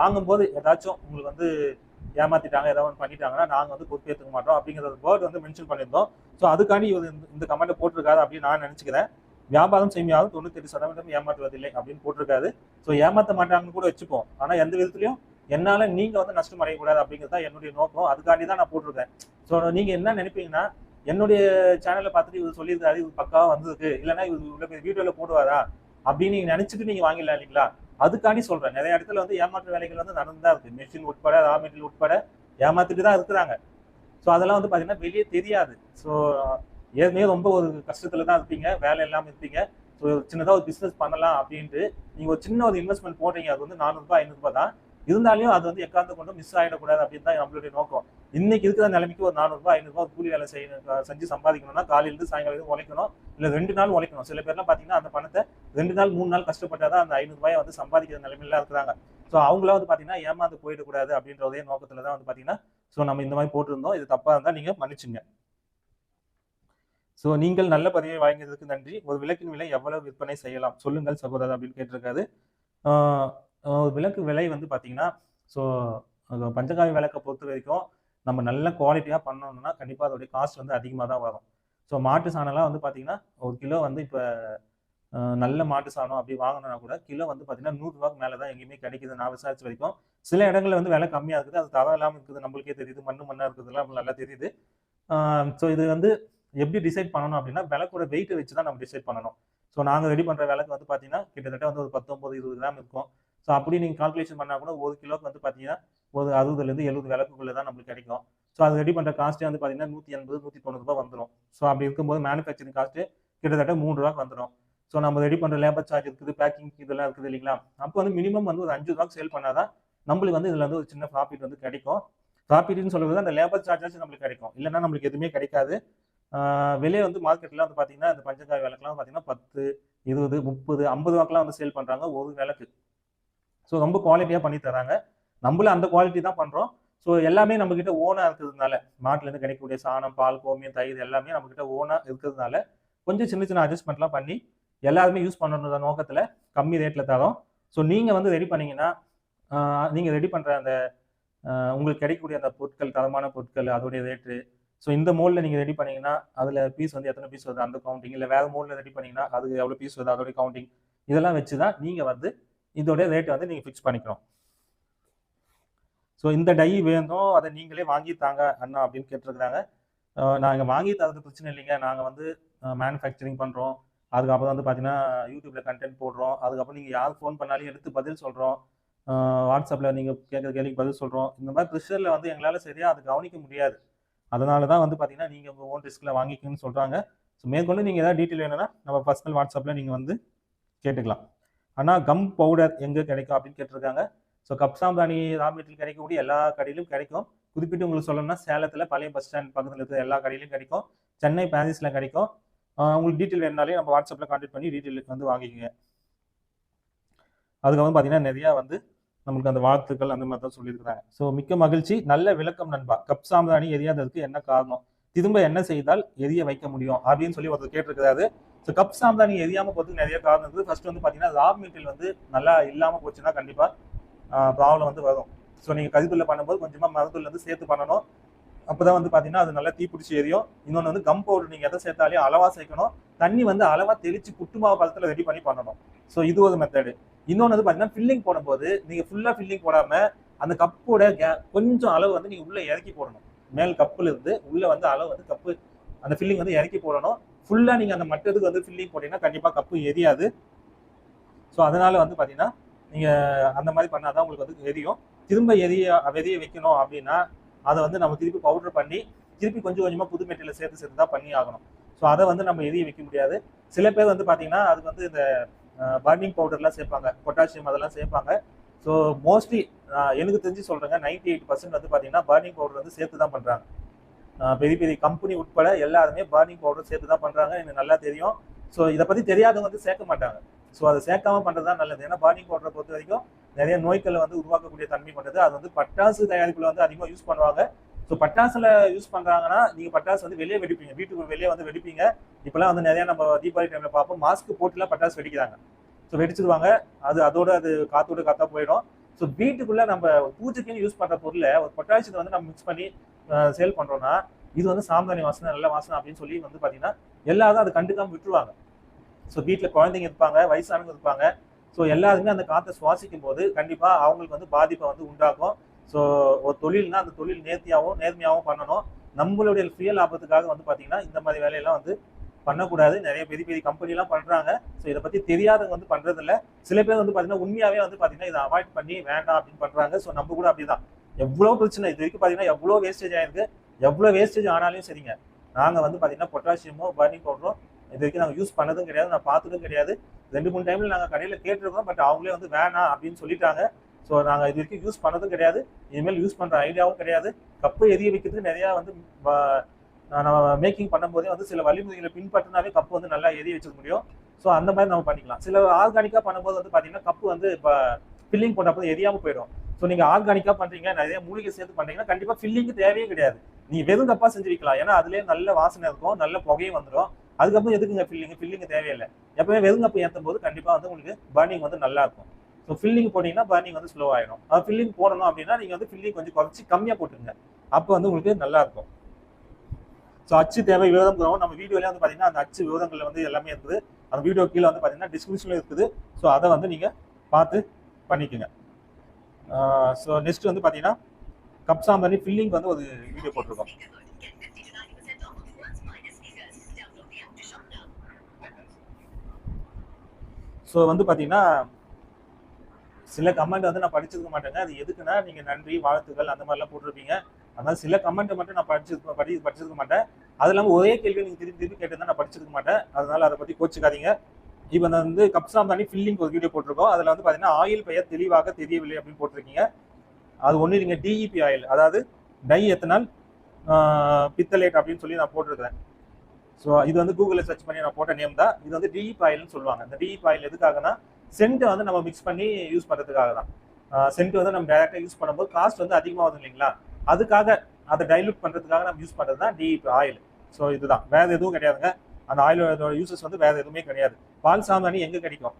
வாங்கும்போது ஏதாச்சும் உங்களுக்கு வந்து ஏமாத்திட்டாங்க, ஏதாவது ஒன்று பண்ணிட்டாங்கன்னா நாங்கள் வந்து பொறுப்பேற்றுக்க மாட்டோம் அப்படிங்கிற ஒரு வேர்டு வந்து மென்ஷன் பண்ணியிருந்தோம். ஸோ அதுக்காண்டி இவர் இந்த கமெண்ட்டை போட்டிருக்காரு அப்படின்னு நான் நினச்சிக்கிறேன். வியாபாரம் செய்யும் யாரும் 98% ஏமாற்றுவதில்லை அப்படின்னு போட்டிருக்காரு. ஸோ ஏமாற்ற மாட்டாங்கன்னு கூட வச்சுப்போம், ஆனால் எந்த விதத்துலையும் என்னால் நீங்கள் வந்து நஷ்டம் அடையக்கூடாது அப்படிங்கிறது தான் என்னுடைய நோக்கம். அதுக்காண்டி தான் நான் போட்டிருக்கேன். ஸோ நீங்கள் என்ன நினைப்பீங்கன்னா என்னுடைய சேனலை பார்த்துட்டு இவர் சொல்லியிருக்காரு, இது பக்காவாக வந்திருக்கு, இல்லைன்னா இவர் இவ்வளோ வீடியோவில் போடுவாரா அப்படின்னு நீங்கள் நினச்சிட்டு நீங்கள் வாங்கிடலாம் இல்லைங்களா. அதுக்காண்டி சொல்கிறேன். நிறைய இடத்துல வந்து ஏமாற்று வேலைகள் வந்து நடந்துதான் இருக்குது. மெஷின் உட்பட, ரா மெட்டீரியல் உட்பட ஏமாத்திட்டு தான் இருக்கிறாங்க. ஸோ அதெல்லாம் வந்து பார்த்தீங்கன்னா வெளியே தெரியாது. ஸோ ஏற்கனவே ரொம்ப ஒரு கஷ்டத்தில் தான் இருப்பீங்க, வேலை இல்லாமல் இருப்பீங்க. ஸோ சின்னதாக ஒரு பிஸ்னஸ் பண்ணலாம் அப்படின்ட்டு நீங்கள் ஒரு சின்ன ஒரு இன்வெஸ்ட்மெண்ட் போடுறீங்க, அது வந்து 400 500 தான் இருந்தாலும் அது வந்து எக்காந்து கொண்டும் மிஸ் ஆகிடக்கூடாது அப்படின்னு தான் நம்மளுடைய நோக்கம். இன்னைக்கு இருக்கிற நிலைமைக்கு ஒரு 400 500 கூலி வேலை செஞ்சு சம்பாதிக்கணும்னா காலையிலிருந்து சாயங்காலம் உழைக்கணும், இல்லை 2 நாள் உழைக்கணும். சில பேர்லாம் பார்த்தீங்கன்னா அந்த பணத்தை 2 நாள் 3 நாள் கஷ்டப்பட்டாதான் அந்த 500 வந்து சம்பாதிக்கிற நிலைமையில இருக்கிறாங்க. ஸோ அவங்களாம் வந்து பார்த்தீங்கன்னா ஏமாந்து போயிடக்கூடாது அப்படின்ற ஒரே நோக்கத்தில் தான் வந்து பார்த்தீங்கன்னா ஸோ நம்ம இந்த மாதிரி போட்டிருந்தோம். இது தப்பாக இருந்தால் நீங்கள் மன்னிச்சுங்க. ஸோ நீங்கள் நல்ல பதிவை வழங்கியதற்கு நன்றி. ஒரு விளக்கின் விலை எவ்வளவு விற்பனை செய்யலாம் சொல்லுங்கள் சகோதரர் அப்படின்னு கேட்டிருக்காரு. விளக்கு விலை வந்து பார்த்தீங்கன்னா ஸோ பஞ்சகாவிய விளக்கை பொறுத்த வரைக்கும் நம்ம நல்ல குவாலிட்டியாக பண்ணணும்னா கண்டிப்பாக அதோடைய காஸ்ட் வந்து அதிகமாக தான் வரும். ஸோ மாட்டு சாணம்லாம் வந்து பார்த்தீங்கன்னா ஒரு கிலோ வந்து இப்போ நல்ல மாட்டு சாணம் அப்படி வாங்கினா கூட கிலோ வந்து பார்த்தீங்கன்னா 100 ரூபாய்க்கு மேலே தான் எங்கேயுமே கிடைக்குது நான் விசாரிச்ச வரைக்கும். சில இடங்களில் வந்து விலை கம்மியாக இருக்குது, அது தரம் இல்லாமல் இருக்குது, நம்மளுக்கே தெரியுது, மண்ணாக இருக்குதுலாம் நல்லா தெரியுது. ஸோ இது வந்து எப்படி டிசைட் பண்ணணும் அப்படின்னா விளக்கோட வெயிட்டை வச்சு தான் நம்ம டிசைட் பண்ணணும். ஸோ நாங்கள் ரெடி பண்ணுற விளக்கு வந்து பார்த்தீங்கன்னா கிட்டத்தட்ட வந்து ஒரு 19-20 கிராம் இருக்கும். ஸோ அப்படி நீங்கள் கால்குலேஷன் பண்ணால் கூட ஒரு கிலோக்கு வந்து பார்த்தீங்கன்னா ஒரு 60 70 விளக்குக்குள்ளே தான் நம்மளுக்கு கிடைக்கும். ஸோ அது ரெடி பண்ணுற காஸ்ட்டே வந்து பார்த்தீங்கன்னா 180 190 ரூபாய் வந்துடும். ஸோ அப்படி இருக்கும்போது மேனுஃபேக்சரிங் காஸ்ட்டு கிட்டத்தட்ட 3 ரூபாய்க்கு வந்துடும். ஸோ நம்ம ரெடி பண்ணுற லேபர் சார்ஜ் இருக்குது, பேக்கிங் இதெல்லாம் இருக்குது இல்லைங்களா. அப்போ வந்து மினிமம் வந்து ஒரு 5 ரூபாய்க்கு சேல் பண்ணாதான் நம்மளுக்கு வந்து இதில் வந்து ஒரு சின்ன ப்ராஃபிட் வந்து கிடைக்கும். ப்ராஃபிட்னு சொல்லுறது அந்த லேபர் சார்ஜஸ் நம்மளுக்கு கிடைக்கும், இல்லைன்னா நம்மளுக்கு எதுவுமே கிடைக்காது. விலை வந்து மார்க்கெட்டில் வந்து பார்த்தீங்கன்னா இந்த பஞ்சகாவிய விளக்குலாம் பார்த்தீங்கன்னா 10 20 30 50 ரூபாய்க்குலாம் வந்து சேல் பண்ணுறாங்க ஒரு விளக்கு. ஸோ ரொம்ப குவாலிட்டியாக பண்ணி தராங்க. நம்மளும் அந்த குவாலிட்டி தான் பண்ணுறோம். ஸோ எல்லாமே நம்மக்கிட்ட ஓனாக இருக்கிறதுனால மாட்டிலேருந்து கிடைக்கக்கூடிய சாணம், பால், கோமியம், தயிர் எல்லாமே நம்மக்கிட்ட ஓனாக இருக்கிறதுனால கொஞ்சம் சின்ன சின்ன அட்ஜஸ்ட்மெண்ட்லாம் பண்ணி எல்லாருமே யூஸ் பண்ணணுன்ற நோக்கத்தில் கம்மி ரேட்டில் தரோம். ஸோ நீங்கள் வந்து ரெடி பண்ணிங்கன்னா நீங்கள் ரெடி பண்ணுற அந்த உங்களுக்கு கிடைக்கக்கூடிய அந்த பொருட்கள், தரமான பொருட்கள், அதோடைய ரேட்டு, ஸோ இந்த மோல்டில் நீங்கள் ரெடி பண்ணிங்கன்னா அதில் பீஸ் வந்து எத்தனை பீஸ் வருது அந்த கவுண்டிங், இல்லை வேறு மோல்டில் ரெடி பண்ணிங்கன்னா அது எவ்வளோ பீஸ் வருது அதோடைய கவுண்டிங், இதெல்லாம் வச்சு தான் நீங்கள் வந்து இதோடைய ரேட்டை வந்து நீங்கள் ஃபிக்ஸ் பண்ணிக்கணும். ஸோ இந்த டை வேணும் அதை நீங்களே வாங்கி தாங்க அண்ணா அப்படின்னு கேட்டிருக்கிறாங்க. நாங்கள் வாங்கி தரது பிரச்சனை இல்லைங்க, நாங்கள் வந்து மேனுஃபேக்சரிங் பண்ணுறோம், அதுக்கப்புறம் வந்து பார்த்தீங்கன்னா யூடியூப்பில் கண்டென்ட் போடுறோம், அதுக்கப்புறம் நீங்கள் யார் ஃபோன் பண்ணாலும் எடுத்து பதில் சொல்கிறோம், வாட்ஸ்அப்பில் நீங்கள் கேட்குற கேள்விக்கு பதில் சொல்கிறோம். இந்த மாதிரி ப்ரெஷரில் வந்து எங்களால் சரியாக அது கவனிக்க முடியாது. அதனால தான் வந்து பார்த்தீங்கன்னா நீங்கள் உங்கள் ஓன் ரிஸ்கில் வாங்கிக்கணும்னு சொல்கிறாங்க. ஸோ மேற்கொண்டு நீங்கள் ஏதாவது டீட்டெயில் வேணும்னா நம்ம பர்சனல் வாட்ஸ்அப்பில் நீங்கள் வந்து கேட்டுக்கலாம். ஆனால் கம் பவுடர் எங்கே கிடைக்கும் அப்படின்னு கேட்டிருக்காங்க. ஸோ கப் சாம்பிராணி ரா மெட்டீரியல் கிடைக்கக்கூடிய எல்லா கடையிலும் கிடைக்கும். குறிப்பிட்டு உங்களுக்கு சொல்லணும்னா சேலத்தில் பழைய பஸ் ஸ்டாண்ட் பக்கத்தில் இருக்கிற எல்லா கடையிலும் கிடைக்கும், சென்னை பாரிஸில் கிடைக்கும், உங்களுக்கு டீட்டெயில் வேணுனாலே நம்ம வாட்ஸ்அப்பில் கான்டாக்ட் பண்ணி டீட்டெயில் வந்து வாங்கிக்கோங்க. அதுக்கப்புறம் பார்த்தீங்கன்னா நிறையா வந்து நமக்கு அந்த வாழ்த்துக்கள் அந்த மாதிரி தான் சொல்லியிருக்கிறாங்க. ஸோ மிக்க மகிழ்ச்சி, நல்ல விளக்கம் நண்பா. கப் சாம்பிராணி எரியாததுக்கு என்ன காரணம், திரும்ப என்ன செய்தால் எரிய வைக்க முடியும் அப்படின்னு சொல்லி ஒருத்தர் கேட்டிருக்கிறாரு. ஸோ கப் சாம்பிராணி எரியாம போகிறதுக்கு நிறைய காரணம் இருக்குது. ஃபர்ஸ்ட் வந்து பார்த்தீங்கன்னா ரா மெட்டீரியல் வந்து நல்லா இல்லாமல் போச்சுன்னா கண்டிப்பாக ப்ராப்ளம் வந்து வரும். ஸோ நீங்கள் கரித்துள்ள பண்ணும்போது கொஞ்சமாக மரத்தூள் வந்து சேர்த்து பண்ணணும். அப்போதான் வந்து பார்த்தீங்கன்னா அது நல்லா தீப்பிடிச்சி எரியும். இன்னொன்று வந்து கம் பவுடர் நீங்கள் எதை சேர்த்தாலே அளவாக சேர்க்கணும். தண்ணி வந்து அளவாக தெளிச்சு புட்டு மாவு பதத்தில் ரெடி பண்ணி பண்ணணும். ஸோ இது ஒரு மெத்தடு. இன்னொன்று வந்து பார்த்தீங்கன்னா ஃபில்லிங் போடும்போது நீங்கள் ஃபுல்லாக ஃபில்லிங் போடாமல் அந்த கப்போட கொஞ்சம் அளவு வந்து நீங்கள் உள்ளே இறக்கி போடணும். மேல் கப்பில் இருந்து உள்ளே வந்து அளவு வந்து கப்பு அந்த ஃபில்லிங் வந்து இறக்கி போடணும். ஃபுல்லாக நீங்கள் அந்த மட்டத்துக்கு வந்து ஃபில்லிங் போட்டிங்கன்னா கண்டிப்பாக கப்பு எரியாது. ஸோ அதனால வந்து பார்த்தீங்கன்னா நீங்கள் அந்த மாதிரி பண்ணாதான் உங்களுக்கு வந்து எரியும். திரும்ப எரிய வைக்கணும் அப்படின்னா அதை வந்து நம்ம திருப்பி பவுடர் பண்ணி திருப்பி கொஞ்சம் கொஞ்சமாக புது மெட்டீரியல் சேர்த்து தான் பண்ணி ஆகணும். ஸோ அதை வந்து நம்ம எரிய வைக்க முடியாது. சில பேர் வந்து பார்த்தீங்கன்னா அதுக்கு வந்து இந்த பர்னிங் பவுடர்லாம் சேர்ப்பாங்க, பொட்டாசியம் அதெல்லாம் சேர்ப்பாங்க. ஸோ மோஸ்ட்லி எனக்கு தெரிஞ்சு சொல்கிறேங்க, 98% வந்து பார்த்தீங்கன்னா பர்னிங் பவுடர் வந்து சேர்த்து தான் பண்ணுறாங்க. பெரிய பெரிய கம்பெனி உட்பட எல்லாருமே பர்னிங் பவுடர் சேர்த்து தான் பண்ணுறாங்க, எனக்கு நல்லா தெரியும். ஸோ இதை பற்றி தெரியாதவங்க வந்து சேர்க்க மாட்டாங்க. ஸோ அதை சேர்க்காம பண்ணுறது தான் நல்லது. ஏன்னா பர்னிங் பவுடரை பொறுத்த வரைக்கும் நிறைய நோய்களை வந்து உருவாக்கக்கூடிய தன்மை பண்ணுறது. அது வந்து பட்டாசு தயாரிப்புல வந்து அதிகமாக யூஸ் பண்ணுவாங்க. ஸோ பட்டாசுல யூஸ் பண்ணுறாங்கன்னா நீங்கள் பட்டாசு வந்து வெளியே வெடிப்பீங்க, வீட்டுக்கு வெளியே வந்து வெடிப்பீங்க. இப்போலாம் வந்து நிறைய நம்ம தீபாவளி டைமில் பார்ப்போம், மாஸ்க் போட்டுலாம் பட்டாசு வெடிக்கிறாங்க. ஸோ வெடிச்சிருவாங்க, அதோட அது காத்தா போயிடும். ஸோ வீட்டுக்குள்ளே நம்ம பூஜைக்குன்னு யூஸ் பண்ணுற பொருளை ஒரு பொட்டாசியத்தை வந்து நம்ம மிக்ஸ் பண்ணி சேல் பண்ணுறோம்னா இது வந்து சாம்பிராணி வாசனை, நல்ல வாசனை அப்படின்னு சொல்லி வந்து பார்த்தீங்கன்னா எல்லாரும் அதை கண்டுக்காம விட்டுருவாங்க. ஸோ வீட்டில் குழந்தைங்க இருப்பாங்க, வயசானவங்க இருப்பாங்க. ஸோ எல்லாருமே அந்த காற்றை சுவாசிக்கும் போது கண்டிப்பாக அவங்களுக்கு வந்து பாதிப்பை வந்து உண்டாகும். ஸோ ஒரு தொழில்னா அந்த தொழில் நேர்மையாகவும் பண்ணணும். நம்மளுடைய சுய லாபத்துக்காக வந்து பார்த்தீங்கன்னா இந்த மாதிரி வேலையெல்லாம் வந்து பண்ணக்கூடாது. நிறைய பெரிய பெரிய கம்பெனிலாம் பண்ணுறாங்க. ஸோ இதை பற்றி தெரியாதவங்க வந்து பண்ணுறதில்ல. சில பேர் வந்து பார்த்தீங்கன்னா உண்மையாகவே வந்து பார்த்தீங்கன்னா இதை அவாய்ட் பண்ணி வேண்டாம் அப்படின்னு பண்ணுறாங்க. ஸோ நம்ம கூட அப்படிதான் எவ்வளோ பிரச்சனை இது வரைக்கும் பார்த்தீங்கன்னா எவ்வளோ வேஸ்டேஜ் ஆயிருக்கு. எவ்வளோ வேஸ்டேஜ் ஆனாலும் சரிங்க, நாங்கள் வந்து பார்த்தீங்கன்னா பொட்டாசியமோ பர்னிங் பவுடரோ இது வரைக்கும் நாங்கள் யூஸ் பண்ணதும் கிடையாது, நான் பார்த்ததும் கிடையாது. 2-3 டைமில் நாங்கள் கடையில் கேட்டிருக்கோம், பட் அவங்களே வந்து வேணாம் அப்படின்னு சொல்லிட்டாங்க. ஸோ நாங்கள் இது வரைக்கும் யூஸ் பண்ணதும் கிடையாது, இனிமேல் யூஸ் பண்ணுற ஐடியாவும் கிடையாது. கப்பு எரிய வைக்கிறதுக்கு நிறையா வந்து நம்ம மேக்கிங் பண்ணும்போதே வந்து சில வழிமுறைகளை பின்பற்றினாவே கப்பு வந்து நல்லா எரிய வச்சுக்க முடியும். ஸோ அந்த மாதிரி நம்ம பண்ணிக்கலாம். சில ஆர்கானிக்காக பண்ணும்போது வந்து பார்த்தீங்கன்னா கப்பு வந்து இப்போ ஃபில்லிங் போட்டப்போ எரியாமல் போயிடும். ஸோ நீங்கள் ஆர்கானிக்காக பண்ணுறீங்க, நிறைய மூலிகை சேர்த்து பண்ணுறீங்கன்னா கண்டிப்பாக ஃபில்லிங்கு தேவையே கிடையாது. நீங்கள் வெறும் கப்பாக செஞ்சு வைக்கலாம். ஏன்னா அதுலேயே நல்ல வாசனை இருக்கும், நல்ல புகையும் வந்துடும். அதுக்கப்புறம் எதுக்குங்க ஃபில்லிங்கு தேவையில்லை. எப்பவுமே வெறும் கப்பு ஏற்றும் போது கண்டிப்பாக வந்து உங்களுக்கு பர்னிங் வந்து நல்லா இருக்கும். ஸோ ஃபில்லிங் போட்டிங்கன்னா பர்னிங் வந்து ஸ்லோ ஆகிடும். அது ஃபில்லிங் போடணும் அப்படின்னா நீங்கள் வந்து ஃபில்லிங் கொஞ்சம் குறைச்சி கம்மியாக போட்டுருங்க, அப்போ வந்து உங்களுக்கு நல்லா இருக்கும். ஸோ அச்சு தேவை விரோதம் நம்ம வீடியோலேயே வந்து பார்த்தீங்கன்னா அந்த அச்சு விரோதங்கள் வந்து எல்லாமே இருக்குது. அந்த வீடியோ கீழே வந்து பார்த்தீங்கன்னா டிஸ்கிரிப்ஷனில் இருக்குது. ஸோ அதை வந்து நீங்கள் பார்த்து பண்ணிக்கோங்க. ஸோ நெக்ஸ்ட் வந்து பார்த்தீங்கன்னா கப் சாம்பிராணி ஃபில்லிங் வந்து ஒரு வீடியோ போட்டிருக்கோம். ஸோ வந்து பார்த்தீங்கன்னா சில கமெண்ட் வந்து நான் படிச்சிருக்க மாட்டேங்க. அது எதுக்குன்னா நீங்கள் நன்றி வாழ்த்துக்கள் அந்த மாதிரிலாம் போட்டிருப்பீங்க. அதனால சில கமெண்ட்டை மட்டும் நான் படிச்சிருக்க மாட்டேன். அது இல்லாமல் ஒரே கேள்வி நீங்கள் திருப்பி கேட்டதான் நான் படிச்சிருக்க மாட்டேன். அதனால அதை பற்றி கோச்சிக்காதீங்க. இப்போ நான் வந்து கப் சாம்பிராணி ஃபில்லிங் ஒரு வீடியோ போட்டிருக்கோம். அதில் வந்து பார்த்தீங்கன்னா ஆயில் பெயர் தெளிவாக தெரியவில்லை அப்படின்னு போட்டிருக்கீங்க. அது ஒன்று நீங்கள் டிஇபி ஆயில், அதாவது டை எத்தனால் பித்தலேட் அப்படின்னு சொல்லி நான் போட்டிருக்கிறேன். ஸோ இது வந்து கூகுளில் சர்ச் பண்ணி நான் போட்ட நேம் தான். இது வந்து டிஇபி ஆயில்னு சொல்லுவாங்க. இந்த டிஇபி ஆயில் எதுக்காகனா சென்ட் வந்து நம்ம மிக்ஸ் பண்ணி யூஸ் பண்ணுறதுக்காக தான். சென்ட் வந்து நம்ம டைரெக்டாக யூஸ் பண்ணும்போது காஸ்ட் வந்து அதிகமாக வரும் இல்லைங்களா, அதுக்காக அதை டைலூட் பண்ணுறதுக்காக நம்ம யூஸ் பண்ணுறது தான் டிஇபி ஆயில். ஸோ இதுதான், வேறு எதுவும் கிடையாதுங்க. அந்த ஆயிலோட யூசஸ் வந்து வேறு எதுவுமே கிடையாது. பால் சாம்பிராணி எங்கே கிடைக்கும்?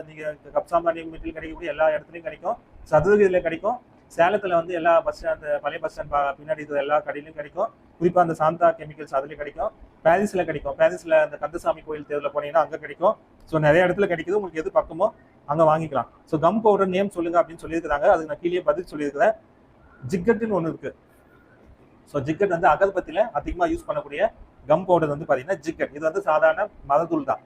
நீங்கள் கப் சாம்பிராணி மெட்டீரியல் கிடைக்கக்கூடிய எல்லா இடத்துலையும் கிடைக்கும். சதுரகிரியில் கிடைக்கும். சேலத்தில் வந்து எல்லா பஸ் ஸ்டாண்ட், பழைய பஸ் ஸ்டாண்ட் பின்னாடி இது எல்லா கடையிலையும் கிடைக்கும். குறிப்பாக அந்த சாந்தா கெமிக்கல்ஸ் அதுலேயும் கிடைக்கும். பாரிஸில் கிடைக்கும். பாரிஸில் அந்த கந்தசாமி கோயில் தேர்வில் போனீங்கன்னா அங்கே கிடைக்கும். ஸோ நிறைய இடத்துல கிடைக்குது. உங்களுக்கு எது பக்கமோ அங்கே வாங்கிக்கலாம். ஸோ கம் பவுடர் நேம் சொல்லுங்க அப்படின்னு சொல்லியிருக்கிறாங்க. அதுக்கு நான் கீழே பதில் சொல்லியிருக்கிறேன். ஜிக்கெட்டுன்னு ஒன்று இருக்குது. ஸோ ஜிக்கெட் வந்து அகர்பத்தியில் அதிகமாக யூஸ் பண்ணக்கூடிய கம் பவுடர் வந்து பார்த்தீங்கன்னா ஜிக்கெட். இது வந்து சாதாரண மரத்தூள் தான்,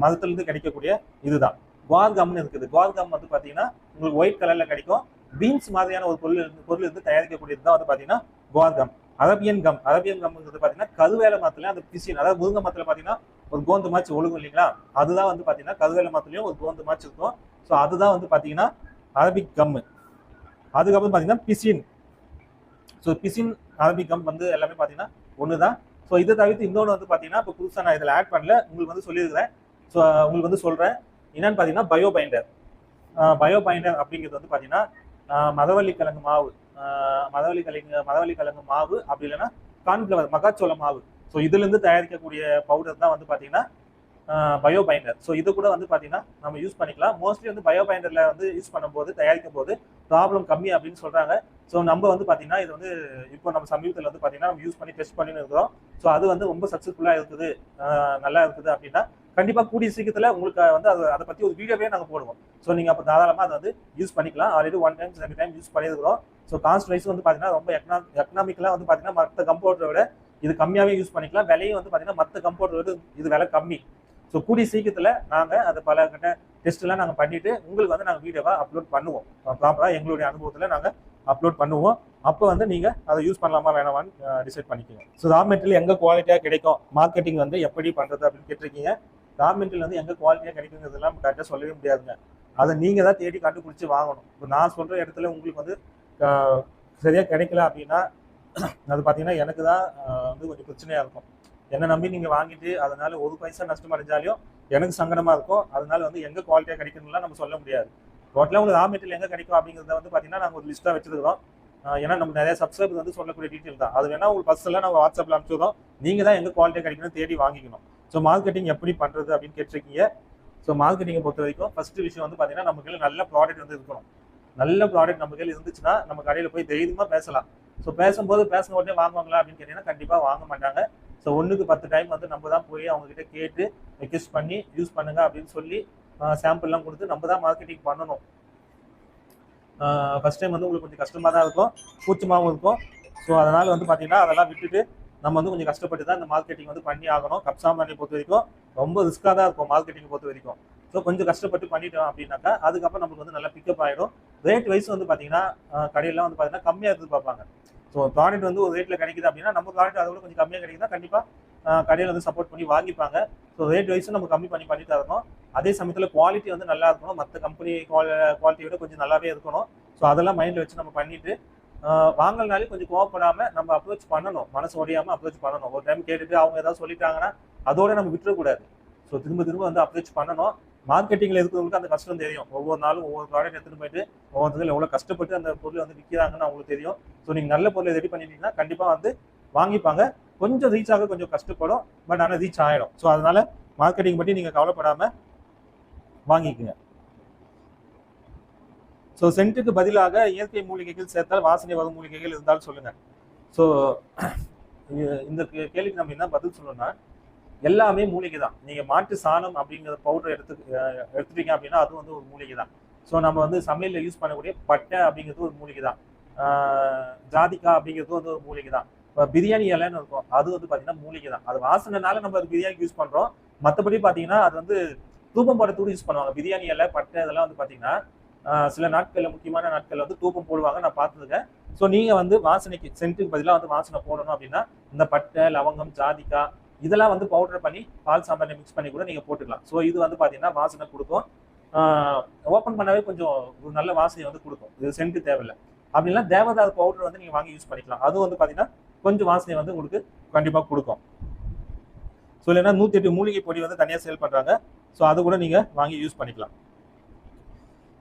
மரத்துலேருந்து கிடைக்கக்கூடிய இதுதான். குவார் கம்னு இருக்குது. குவார் கம் வந்து பார்த்தீங்கன்னா உங்களுக்கு ஒயிட் கலரில் கிடைக்கும். பீன்ஸ் மாதிரியான ஒரு பொருள் இருந்து தயாரிக்கக்கூடியது தான் வந்து பார்த்தீங்கன்னா குவார் கம். அரபியன் கம் வந்து பார்த்தீங்கன்னா கருவேல மரத்துல அந்த பிசின், அதாவது முருங்கை மரத்துல பார்த்தீங்கன்னா ஒரு கோந்து மாச்சு ஒழுங்கும் இல்லைங்களா, அதுதான் வந்து பார்த்தீங்கன்னா கருவேல மரத்துலையும் ஒரு கோந்து மாச்சு இருக்கும். ஸோ அதுதான் வந்து பார்த்தீங்கன்னா அரபிக் கம். அதுக்கப்புறம் பார்த்தீங்கன்னா பிசின். ஸோ பிசின் அரபிக் கம் வந்து எல்லாமே பார்த்தீங்கன்னா ஒன்று தான். ஸோ இதை தவிர்த்து இன்னொன்று வந்து பார்த்தீங்கன்னா இப்போ புதுசாக நான் இதில் ஆட் பண்ணல, உங்களுக்கு வந்து சொல்லியிருக்கிறேன். ஸோ உங்களுக்கு வந்து சொல்கிறேன் என்னன்னு பார்த்தீங்கன்னா பயோ பைண்டர். பயோ பைண்டர் அப்படிங்கிறது வந்து பார்த்தீங்கன்னா மதவள்ளி கிழங்கு மாவு, மதவள்ளி கிழங்கு மாவு அப்படி இல்லைன்னா கார்ன்ஃப்ளவர் மக்காச்சோள மாவு. ஸோ இதுலேருந்து தயாரிக்கக்கூடிய பவுடர் தான் வந்து பார்த்தீங்கன்னா பயோ பைண்டர். ஸோ இது கூட வந்து பார்த்தீங்கன்னா நம்ம யூஸ் பண்ணிக்கலாம். மோஸ்ட்லி வந்து பயோ பைண்டரில் வந்து யூஸ் பண்ணும்போது தயாரிக்கும் போது ப்ராப்ளம் கம்மி அப்படின்னு சொல்கிறாங்க. ஸோ நம்ம வந்து பார்த்தீங்கன்னா இது வந்து இப்போ நம்ம சமீபத்தில் வந்து பார்த்தீங்கன்னா நம்ம யூஸ் பண்ணி டெஸ்ட் பண்ணின்னு இருக்கிறோம். ஸோ அது வந்து ரொம்ப சக்ஸஸ்ஃபுல்லாக இருக்குது, நல்லா இருக்குது அப்படின்னா கண்டிப்பாக கூடிய சீக்கிரத்தில் உங்களுக்கு வந்து அதை பற்றி ஒரு வீடியோவே நாங்கள் போடுவோம். ஸோ நீங்கள் அப்போ தாராளமாக அதை வந்து யூஸ் பண்ணிக்கலாம். ஆல்ரெடி 1 டைம் 2 டைம் யூஸ் பண்ணியிருக்கிறோம். ஸோ காஸ்ட் வைஸ் வந்து பார்த்தீங்கன்னா ரொம்ப எக்கனாமிக்கலாக வந்து பார்த்தீங்கன்னா மற்ற கம்பவுண்டரை விட இது கம்மியாகவே யூஸ் பண்ணிக்கலாம். விலையும் வந்து பார்த்தீங்கன்னா மற்ற கம்பவுண்டரை விட இது விலை கம்மி. ஸோ கூடிய சீக்கிரத்தில் நாங்கள் அதை பல கட்ட டெஸ்ட்லாம் நாங்கள் பண்ணிவிட்டு உங்களுக்கு வந்து நாங்கள் வீடியோவாக அப்லோட் பண்ணுவோம். ப்ராப்பராக எங்களுடைய அனுபவத்தில் நாங்கள் அப்லோட் பண்ணுவோம். அப்போ வந்து நீங்கள் அதை யூஸ் பண்ணலாமா வேணாமான்னு டிசைட் பண்ணிக்கோங்க. ஸோ ரா மெட்டீரியல் எங்கே குவாலிட்டியாக கிடைக்கும், மார்க்கெட்டிங் வந்து எப்படி பண்ணுறது அப்படின்னு கேட்டிருக்கீங்க. ரா மெட்டீரியல் வந்து எங்கே குவாலிட்டியாக கிடைக்குங்கிறதுலாம் கரெக்டாக சொல்லவே முடியாதுங்க. அதை நீங்கள் தான் தேடி கண்டுபிடிச்சி வாங்கணும். இப்போ நான் சொல்கிற இடத்துல உங்களுக்கு வந்து சரியாக கிடைக்கல அப்படின்னா அது பார்த்தீங்கன்னா எனக்கு தான் வந்து கொஞ்சம் பிரச்சனையாக இருக்கும். என்னை நம்பி நீங்கள் வாங்கிட்டு அதனால ஒரு பைசா நஷ்டம் அடைஞ்சாலும் எனக்கு சங்கடமாக இருக்கும். அதனால வந்து எங்கே குவாலிட்டியாக கிடைக்கணும்லாம் நம்ம சொல்ல முடியாது. டோட்டலாக உங்களுக்கு ரா மெட்டீரியல் எங்கே கிடைக்கும் அப்படிங்கிறத வந்து பார்த்தீங்கன்னா நாங்கள் ஒரு லிஸ்ட்டாக வச்சுருக்கிறோம். ஏன்னா நம்ம நிறைய சப்ஸ்கிரைபர் வந்து சொல்லக்கூடிய டீட்டெயில் தான். அது வேணா உங்களுக்கு ஃபர்ஸ்ட்லாம் நம்ம வாட்ஸ்அப்பில் அனுப்பிச்சுடுறோம். நீங்கள் தான் எங்கே குவாலிட்டியாக கிடைக்கணும்னு தேடி வாங்கிக்கணும். ஸோ மார்க்கெட்டிங் எப்படி பண்ணுறது அப்படின்னு கேட்டிருக்கீங்க. ஸோ மார்க்கெட்டிங்கை பொறுத்த வரைக்கும் ஃபஸ்ட்டு விஷயம் வந்து பார்த்தீங்கன்னா நம்ம கையில் நல்ல ப்ராடக்ட் வந்து இருக்கணும். நல்ல ப்ராடக்ட் நம்ம கையில் இருந்துச்சுன்னா நம்ம கடையில் போய் தைரியமாக பேசலாம். ஸோ பேசும்போது பேசின உடனே வாங்குவாங்களா அப்படின்னு கேட்டிங்கன்னா கண்டிப்பாக வாங்க மாட்டாங்க. ஸோ 1க்கு 10 டைம் வந்து நம்ம தான் போய் அவங்ககிட்ட கேட்டு ரெக்வெஸ்ட் பண்ணி யூஸ் பண்ணுங்க அப்படின்னு சொல்லி சாம்பிள்லாம் கொடுத்து நம்ம தான் மார்க்கெட்டிங் பண்ணணும். ஃபஸ்ட் டைம் வந்து உங்களுக்கு கொஞ்சம் கஷ்டமாக தான் இருக்கும், கூச்சமாகவும் இருக்கும். ஸோ அதனால் வந்து பார்த்தீங்கன்னா அதெல்லாம் விட்டுட்டு நம்ம வந்து கொஞ்சம் கஷ்டப்பட்டு தான் இந்த மார்க்கெட்டிங் வந்து பண்ணி ஆகணும். கப் சாமானியை பொறுத்த வரைக்கும் ரொம்ப ரிஸ்க்காக தான் இருக்கும் மார்க்கெட்டிங் பொறுத்த வரைக்கும். ஸோ கொஞ்சம் கஷ்டப்பட்டு பண்ணிட்டோம் அப்படின்னாக்கா அதுக்கப்புறம் நமக்கு வந்து நல்லா பிக்கப் ஆகிடும். ரேட் வைஸ் வந்து பார்த்தீங்கன்னா கடையெல்லாம் வந்து பார்த்தீங்கன்னா கம்மியாக எதிர்பார்ப்பாங்க. ஸோ ப்ராடக்ட் வந்து ஒரு ரேட்டில் கிடைக்குது அப்படின்னா நம்ம ப்ராடக்ட் அதை விட கொஞ்சம் கம்மியாக கிடைக்குதுன்னா கண்டிப்பாக கடையில் வந்து சப்போர்ட் பண்ணி வாங்கிப்பாங்க. ஸோ ரேட் வைஸும் நம்ம கம்மி பண்ணி தரணும். அதே சமயத்தில் குவாலிட்டி வந்து நல்லா இருக்கணும். மற்ற கம்பெனி குவாலிட்டியை விட கொஞ்சம் நல்லாவே இருக்கணும். ஸோ அதெல்லாம் மைண்டில் வச்சு நம்ம பண்ணிட்டு வாங்கலனாலே கொஞ்சம் கோவப்படாமல் நம்ம அப்ரோச் பண்ணணும். மனசு உடையாமல் அப்ரோச் பண்ணணும். ஒரு டைம் கேட்டுட்டு அவங்க ஏதாவது சொல்லிட்டாங்கன்னா அதோட நம்ம விட்டுறக்கூடாது. ஸோ திரும்ப வந்து அப்ரோச் பண்ணணும். மார்க்கெட்டிங்கில் இருக்கிறவங்களுக்கு அந்த கஷ்டம் தெரியும். ஒவ்வொரு நாளும் ஒவ்வொரு ப்ராடக்ட் எடுத்துகிட்டு போயிட்டு ஒவ்வொருத்தர்கள் எவ்வளோ கஷ்டப்பட்டு அந்த பொருளை வந்து விற்கிறாங்கன்னு அவங்களுக்கு தெரியும். ஸோ நீங்கள் நல்ல பொருளை ரெடி பண்ணிட்டீங்கன்னா கண்டிப்பாக வந்து வாங்கிப்பாங்க. கொஞ்சம் ரீச் ஆக கொஞ்சம் கஷ்டப்படும், பட் ஆனால் ரீச் ஆகிடும். ஸோ அதனால மார்க்கெட்டிங் பற்றி நீங்கள் கவலைப்படாமல் வாங்கிக்குங்க. ஸோ சென்ட்டுக்கு பதிலாக இயற்கை மூலிகைகள் சேர்த்தால் வாசனை வரும் மூலிகைகள் இருந்தாலும் சொல்லுங்கள். ஸோ இந்த கேள்விக்கு நம்ம என்ன பதில் சொல்லணும்னா எல்லாமே மூலிகை தான். நீங்கள் மாட்டு சாணம் அப்படிங்கிற பவுடர் எடுத்துட்டீங்க அப்படின்னா அது வந்து ஒரு மூலிகை தான். ஸோ நம்ம வந்து சமையலில் யூஸ் பண்ணக்கூடிய பட்டை அப்படிங்கிறது ஒரு மூலிகை தான். ஜாதிக்கா அப்படிங்கிறது வந்து ஒரு மூலிகை தான். இப்போ பிரியாணி இலைன்னு இருக்கும், அது வந்து பார்த்தீங்கன்னா மூலிகை தான். அது வாசனைனால நம்ம அது பிரியாணி யூஸ் பண்ணுறோம். மற்றபடி பார்த்தீங்கன்னா அது வந்து தூபம் போடத்தூடு யூஸ் பண்ணுவாங்க. பிரியாணி இலை பட்டை இதெல்லாம் வந்து பார்த்தீங்கன்னா சில நாட்களில் முக்கியமான நாட்களில் வந்து தூபம் போடுவாங்க, நான் பார்த்துருக்கேன். ஸோ நீங்கள் வந்து வாசனைக்கு சென்ட்டுக்கு பதிலாக வந்து வாசனை போடணும் அப்படின்னா இந்த பட்டை லவங்கம் ஜாதிக்கா இதெல்லாம் வந்து பவுடர் பண்ணி பால் சாம்பாரில் மிக்ஸ் பண்ணி கூட நீங்கள் போட்டுக்கலாம். ஸோ இது வந்து பார்த்தீங்கன்னா வாசனை கொடுக்கும். ஓப்பன் பண்ணாவே கொஞ்சம் ஒரு நல்ல வாசனை வந்து கொடுக்கும். இது சென்ட்டு தேவையில்லை. அப்படின்னா தேவதார் பவுடர் வந்து நீங்கள் வாங்கி யூஸ் பண்ணிக்கலாம். அதுவும் வந்து பார்த்தீங்கன்னா கொஞ்சம் வாசனை வந்து உங்களுக்கு கண்டிப்பாக கொடுக்கும். ஸோ இல்லைன்னா 108 மூலிகை பொடி வந்து தனியாக சேல் பண்ணுறாங்க. ஸோ அது கூட நீங்கள் வாங்கி யூஸ் பண்ணிக்கலாம்.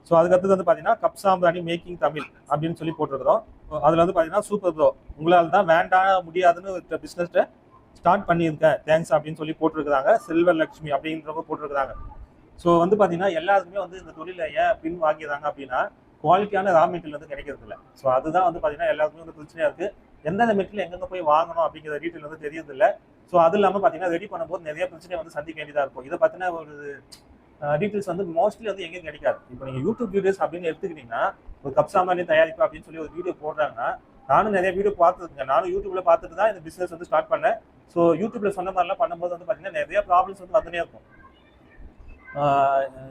ஸோ அதுக்கடுத்தது வந்து பார்த்தீங்கன்னா கப் சாம்பிராணி மேக்கிங் தமிழ் அப்படின்னு சொல்லி போட்டிருக்கிறோம். அதில் வந்து பார்த்தீங்கன்னா சூப்பர் ப்ரோ, உங்களால் தான் வேண்டாம் முடியாதுன்னு பிஸ்னஸ்ட்டை ஸ்டார்ட் பண்ணியிருக்கேன், தேங்க்ஸ் அப்படின்னு சொல்லி போட்டிருக்கிறாங்க. செல்வர் லட்சுமி அப்படின்றவங்க போட்டிருக்கிறாங்க. ஸோ வந்து பார்த்தீங்கன்னா எல்லாருக்குமே வந்து இந்த தொழிலை ஏன் பின் வாங்கிடுறாங்க அப்படின்னா குவாலிட்டியான ரா மெட்டீரியல் வந்து கிடைக்கிறது இல்லை. ஸோ அதுதான் வந்து பார்த்தீங்கன்னா எல்லாருக்குமே வந்து பிரச்சனையாக இருக்குது. எந்தெந்த மெட்டீரியல் எங்கெங்கே போய் வாங்கணும் அப்படிங்கிற டீட்டெயில் வந்து தெரியறதில்லை. ஸோ அது இல்லாமல் பார்த்தீங்கன்னா ரெடி பண்ணும்போது நிறைய பிரச்சனை வந்து சந்திக்க வேண்டியதாக இருக்கும். இதை பற்றின ஒரு டீட்டெயில்ஸ் வந்து மோஸ்ட்லி வந்து எங்கேயும் கிடைக்காது. இப்போ நீங்கள் யூடியூப் வீடியோஸ் அப்படின்னு எடுத்துக்கிட்டீங்கன்னா ஒரு கப் சாமானி தயாரிப்பு அப்படின்னு சொல்லி ஒரு வீடியோ போடுறாங்கன்னா நானும் நிறைய வீடியோ பார்த்துருக்கேன். நானும் யூடியூப்ல பார்த்துட்டு தான் இந்த பிஸ்னஸ் வந்து ஸ்டார்ட் பண்ணேன். ஸோ யூடியூப்ல சொன்ன மாதிரிலாம் பண்ணும்போது வந்து பார்த்தீங்கன்னா நிறைய ப்ராப்ளம்ஸ் வந்து வந்துனே இருக்கும்.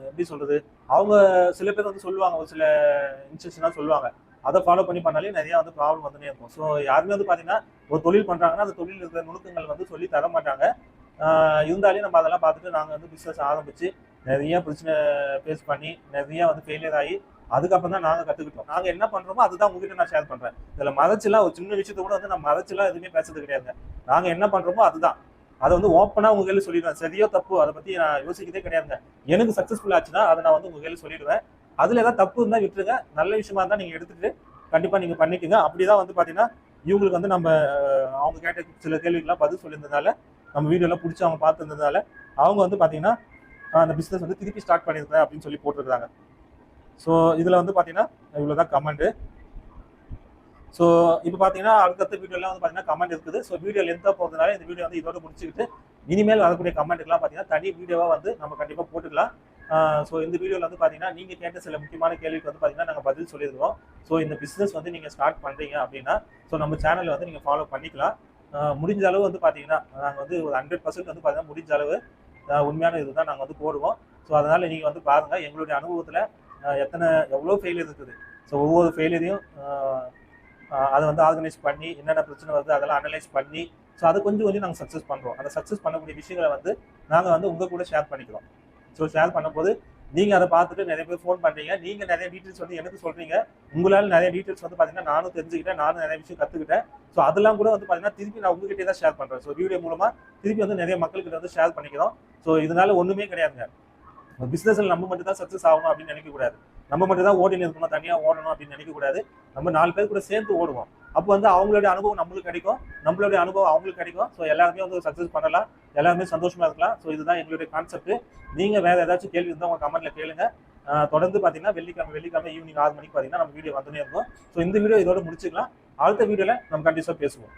எப்படி சொல்றது, அவங்க சில பேர் வந்து சொல்லுவாங்க, ஒரு சில இன்ஸ்ட்ரக்ஷன்லாம் சொல்லுவாங்க, அதை ஃபாலோ பண்ணி பண்ணாலே நிறைய வந்து ப்ராப்ளம் வந்துனே இருக்கும். ஸோ யாருமே வந்து பார்த்தீங்கன்னா ஒரு தொழில் பண்ணுறாங்கன்னா அந்த தொழில் இருக்கிற நுணுக்கங்கள் வந்து சொல்லி தர மாட்டாங்க. இருந்தாலே நம்ம அதெல்லாம் பார்த்துட்டு நாங்கள் வந்து பிஸ்னஸ் ஆரம்பித்து நிறைய பிரச்சனை ஃபேஸ் பண்ணி நிறைய வந்து ஃபெயிலியர் ஆகி அதுக்கப்புறம் தான் நாங்கள் கற்றுக்கிட்டோம். நாங்கள் என்ன பண்ணுறோமோ அதுதான் உங்ககிட்ட நான் ஷேர் பண்ணுறேன். இதில் மறைச்சுலாம் ஒரு சின்ன விஷயத்த கூட வந்து நான் மறைச்சுலாம் எதுவுமே பேசுறது கிடையாதுங்க. நாங்கள் என்ன பண்ணுறோமோ அதுதான். அதை வந்து ஓப்பனாக உங்க கையில் சொல்லிடுவேன். சரியோ தப்பு அதை பற்றி நான் யோசிக்கிறதே கிடையாதுங்க. எனக்கு சக்ஸஸ்ஃபுல் ஆச்சுன்னா அதை நான் வந்து உங்க கையில் சொல்லிடுவேன். அதில் ஏதாவது தப்பு இருந்தால் விட்டுருங்க. நல்ல விஷயமா இருந்தால் நீங்கள் எடுத்துட்டு கண்டிப்பாக நீங்கள் பண்ணிக்கோங்க. அப்படிதான் வந்து பார்த்தீங்கன்னா இவங்களுக்கு வந்து நம்ம அவங்க கேட்ட சில கேள்விகள்லாம் பதில் சொல்லியிருந்ததுனால, நம்ம வீடியோலாம் பிடிச்சி அவங்க பார்த்துருந்ததுனால அவங்க வந்து பார்த்தீங்கன்னா அந்த பிஸ்னஸ் வந்து திருப்பி ஸ்டார்ட் பண்ணியிருக்கேன் அப்படின்னு சொல்லி போட்டிருக்காங்க. ஸோ இதில் வந்து பார்த்தீங்கன்னா இவ்வளோதான் கமெண்ட். ஸோ இப்போ பார்த்தீங்கன்னா அடுத்தடுத்த வீடியோலாம் வந்து பார்த்தீங்கன்னா கமெண்ட் இருக்குது. ஸோ வீடியோ லென்த்தாக போகிறதுனால இந்த வீடியோ வந்து இதோட முடிச்சுக்கிட்டு இனிமேல் வரக்கூடிய கமெண்ட்டுக்கெல்லாம் பார்த்தீங்கன்னா தனி வீடியோவாக வந்து நம்ம கண்டிப்பாக போட்டுக்கலாம். ஸோ இந்த வீடியோவில் வந்து பார்த்தீங்கன்னா நீங்கள் கேட்ட சில முக்கியமான கேள்விக்கு வந்து பார்த்தீங்கன்னா நாங்கள் பதில் சொல்லியிருக்கோம். ஸோ இந்த பிஸ்னஸ் வந்து நீங்கள் ஸ்டார்ட் பண்ணுறீங்க அப்படின்னா ஸோ நம்ம சேனலில் வந்து நீங்கள் ஃபாலோ பண்ணிக்கலாம். முடிஞ்ச அளவு வந்து பார்த்தீங்கன்னா நாங்கள் வந்து ஒரு 100% வந்து பார்த்தீங்கன்னா முடிஞ்ச அளவு உண்மையான இதுதான் நாங்கள் வந்து போடுவோம். ஸோ அதனால் நீங்கள் வந்து பாருங்கள் எங்களுடைய அனுபவத்தில் எவ்வளோ ஃபெயிலியர் இருக்குது. ஸோ ஒவ்வொரு ஃபெயிலியரையும் அதை வந்து ஆர்கனைஸ் பண்ணி என்னென்ன பிரச்சனை வருது அதெல்லாம் அனலைஸ் பண்ணி ஸோ அதை கொஞ்சம் கொஞ்சம் நாங்கள் சக்ஸஸ் பண்ணுறோம். அந்த சக்ஸஸ் பண்ணக்கூடிய விஷயங்களை வந்து நாங்கள் வந்து உங்கள் கூட ஷேர் பண்ணிக்கிறோம். ஸோ ஷேர் பண்ணும்போது நீங்கள் அதை பார்த்துட்டு நிறைய பேர் ஃபோன் பண்ணுறீங்க. நீங்கள் நிறைய டீட்டெயில்ஸ் வந்து எனக்கு சொல்கிறீங்க. உங்களால் நிறைய டீட்டெயில்ஸ் வந்து பார்த்தீங்கன்னா நானும் தெரிஞ்சுக்கிட்டேன். நானும் நிறைய விஷயம் கற்றுக்கிட்டேன். ஸோ அதெல்லாம் கூட வந்து பார்த்தீங்கன்னா திருப்பி நான் உங்ககிட்டே தான் ஷேர் பண்ணுறேன். ஸோ வீடியோ மூலமாக திருப்பி வந்து நிறைய மக்கள்கிட்ட வந்து ஷேர் பண்ணிக்கிறோம். ஸோ இதனால ஒன்றுமே கிடையாதுங்க. பிஸ்னஸில் நம்ம மட்டும் தான் சக்ஸஸ் ஆகணும் அப்படின்னு நினைக்கக்கூடாது. நம்ம மட்டும் தான் ஓடினு இருக்கணும், தனியாக ஓடணும் அப்படின்னு நினைக்கக்கூடாது. நம்ம 4 பேர் கூட சேர்ந்து ஓடுவோம். அப்போ வந்து அவங்களுடைய அனுபவம் நம்மளுக்கு கிடைக்கும், நம்மளுடைய அனுபவம் அவங்களுக்கு கிடைக்கும். ஸோ எல்லாருமே வந்து சக்ஸஸ் பண்ணலாம், எல்லாருமே சந்தோஷமா இருக்கலாம். ஸோ இதுதான் எங்களுடைய கான்செப்ட். நீங்கள் வேற ஏதாச்சும் கேள்வி இருந்தால் உங்கள் கமெண்ட்ல கேளுங்க. தொடர்ந்து பார்த்தீங்கன்னா வெள்ளிக்கிழமை ஈவினிங் 6 மணிக்கு பார்த்தீங்கன்னா நம்ம வீடியோ வந்துனே இருக்கும். ஸோ இந்த வீடியோ இதோட முடிச்சுக்கலாம். அடுத்த வீடியோவில் நம்ம கண்டிப்பாக பேசுவோம்.